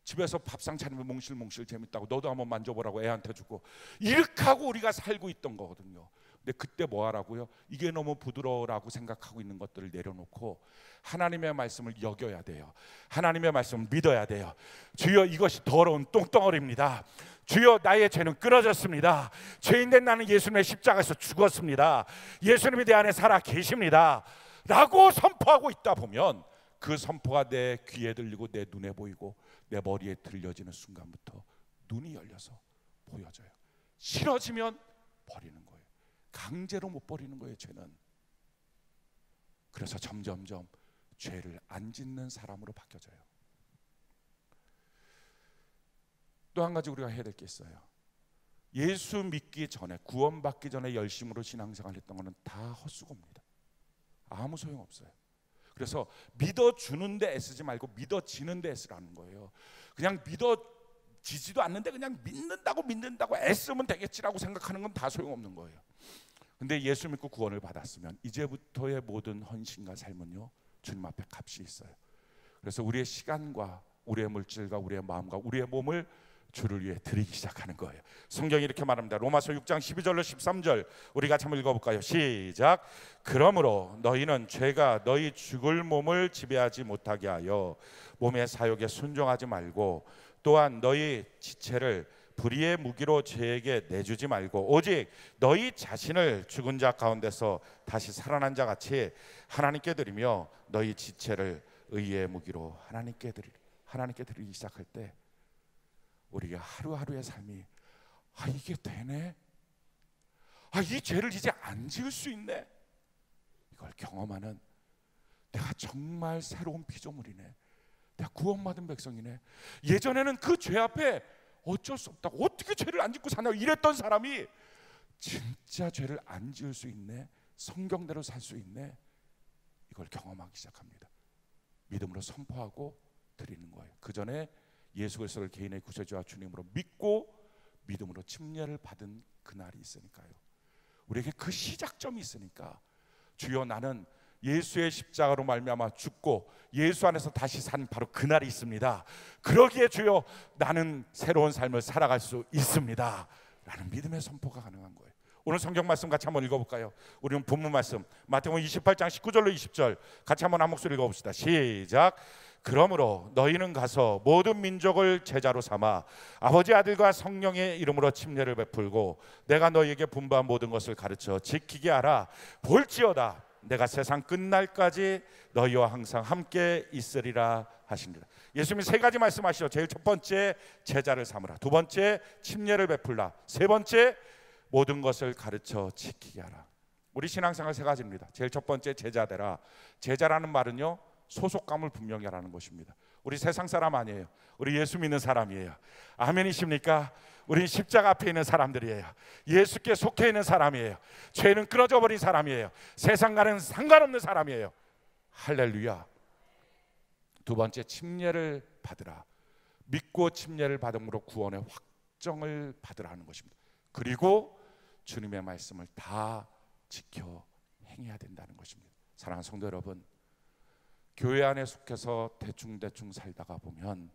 집에서 밥상 차리면 몽실몽실 재밌다고, 너도 한번 만져보라고 애한테 주고, 이렇게 하고 우리가 살고 있던 거거든요. 근데 그때 뭐 하라고요? 이게 너무 부드러워라고 생각하고 있는 것들을 내려놓고 하나님의 말씀을 여겨야 돼요. 하나님의 말씀을 믿어야 돼요. 주여 이것이 더러운 똥덩어리입니다. 주여 나의 죄는 끊어졌습니다. 죄인된 나는 예수님의 십자가에서 죽었습니다. 예수님이 내 안에 살아 계십니다 라고 선포하고 있다 보면 그 선포가 내 귀에 들리고 내 눈에 보이고 내 머리에 들려지는 순간부터 눈이 열려서 보여져요. 싫어지면 버리는 거예요. 강제로 못 버리는 거예요, 죄는. 그래서 점점점 죄를 안 짓는 사람으로 바뀌어져요. 또 한 가지 우리가 해야 될 게 있어요. 예수 믿기 전에, 구원받기 전에 열심으로 신앙생활 했던 거는 다 헛수고입니다. 아무 소용없어요. 그래서 믿어주는데 애쓰지 말고 믿어지는데 애쓰라는 거예요. 그냥 믿어지지도 않는데 그냥 믿는다고 애쓰면 되겠지라고 생각하는 건 다 소용없는 거예요. 근데 예수 믿고 구원을 받았으면 이제부터의 모든 헌신과 삶은요, 주님 앞에 값이 있어요. 그래서 우리의 시간과 우리의 물질과 우리의 마음과 우리의 몸을 주를 위해 드리기 시작하는 거예요. 성경이 이렇게 말합니다. 로마서 6장 12절로 13절 우리 같이 한번 읽어볼까요? 시작. 그러므로 너희는 죄가 너희 죽을 몸을 지배하지 못하게 하여 몸의 사욕에 순종하지 말고, 또한 너희 지체를 불의의 무기로 죄에게 내주지 말고 오직 너희 자신을 죽은 자 가운데서 다시 살아난 자 같이 하나님께 드리며 너희 지체를 의의 무기로 하나님께 드리기 시작할 때 우리가 하루하루의 삶이 이게 되네, 이 죄를 이제 안 지을 수 있네, 이걸 경험하는 내가 정말 새로운 피조물이네, 내가 구원받은 백성이네. 예전에는 그 죄 앞에 어쩔 수 없다고, 어떻게 죄를 안 짓고 사냐고 이랬던 사람이 진짜 죄를 안 지을 수 있네, 성경대로 살 수 있네, 이걸 경험하기 시작합니다. 믿음으로 선포하고 드리는 거예요. 그 전에 예수 그리스도를 개인의 구세주와 주님으로 믿고 믿음으로 침례를 받은 그날이 있으니까요. 우리에게 그 시작점이 있으니까 주여 나는 예수의 십자가로 말미암아 죽고 예수 안에서 다시 산 바로 그날이 있습니다. 그러기에 주여 나는 새로운 삶을 살아갈 수 있습니다 라는 믿음의 선포가 가능한 거예요. 오늘 성경 말씀 같이 한번 읽어볼까요? 우리는 본문 말씀 마태복음 28장 19절로 20절 같이 한번 한 목소리 읽어봅시다. 시작. 그러므로 너희는 가서 모든 민족을 제자로 삼아 아버지 아들과 성령의 이름으로 침례를 베풀고 내가 너희에게 분부한 모든 것을 가르쳐 지키게 하라. 볼지어다 내가 세상 끝날까지 너희와 항상 함께 있으리라 하시니라. 예수님이 세 가지 말씀하시죠. 제일 첫 번째 제자를 삼으라, 두 번째 침례를 베풀라, 세 번째 모든 것을 가르쳐 지키게 하라. 우리 신앙생활 세 가지입니다. 제일 첫 번째 제자 되라. 제자라는 말은요 소속감을 분명히 하라는 것입니다. 우리 세상 사람 아니에요. 우리 예수 믿는 사람이에요. 아멘이십니까? 우리 십자가 앞에 있는 사람들이에요. 예수께 속해 있는 사람이에요. 죄는 끊어져 버린 사람이에요. 세상과는 상관없는 사람이에요. 할렐루야. 두 번째 침례를 받으라. 믿고 침례를 받음으로 구원의 확정을 받으라는 것입니다. 그리고 주님의 말씀을 다 지켜 행해야 된다는 것입니다. 사랑하는 성도 여러분, 교회 안에 속해서 대충 살다가 보면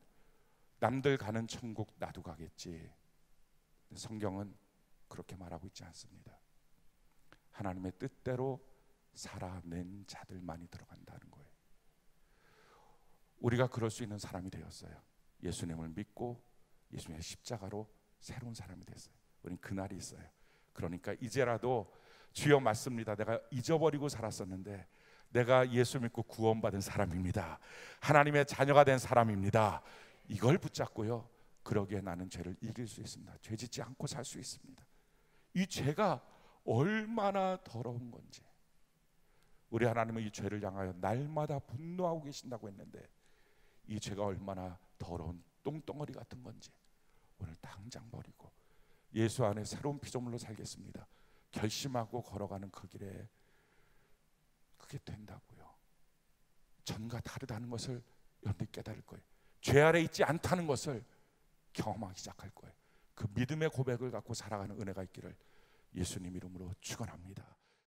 남들 가는 천국 나도 가겠지. 성경은 그렇게 말하고 있지 않습니다. 하나님의 뜻대로 살아낸 자들만이 들어간다는 거예요. 우리가 그럴 수 있는 사람이 되었어요. 예수님을 믿고 예수님의 십자가로 새로운 사람이 됐어요. 우린 그날이 있어요. 그러니까 이제라도 주여 맞습니다. 내가 잊어버리고 살았었는데 내가 예수 믿고 구원받은 사람입니다. 하나님의 자녀가 된 사람입니다. 이걸 붙잡고요. 그러기에 나는 죄를 이길 수 있습니다. 죄 짓지 않고 살 수 있습니다. 이 죄가 얼마나 더러운 건지, 우리 하나님은 이 죄를 향하여 날마다 분노하고 계신다고 했는데 이 죄가 얼마나 더러운 똥덩어리 같은 건지 오늘 당장 버리고 예수 안에 새로운 피조물로 살겠습니다. 결심하고 걸어가는 그 길에 그게 된다고요. 전과 다르다는 것을 여러분이 깨달을 거예요. 죄 아래 있지 않다는 것을 경험하기 시작할 거예요. 그 믿음의 고백을 갖고 살아가는 은혜가 있기를 예수님 이름으로 축원합니다.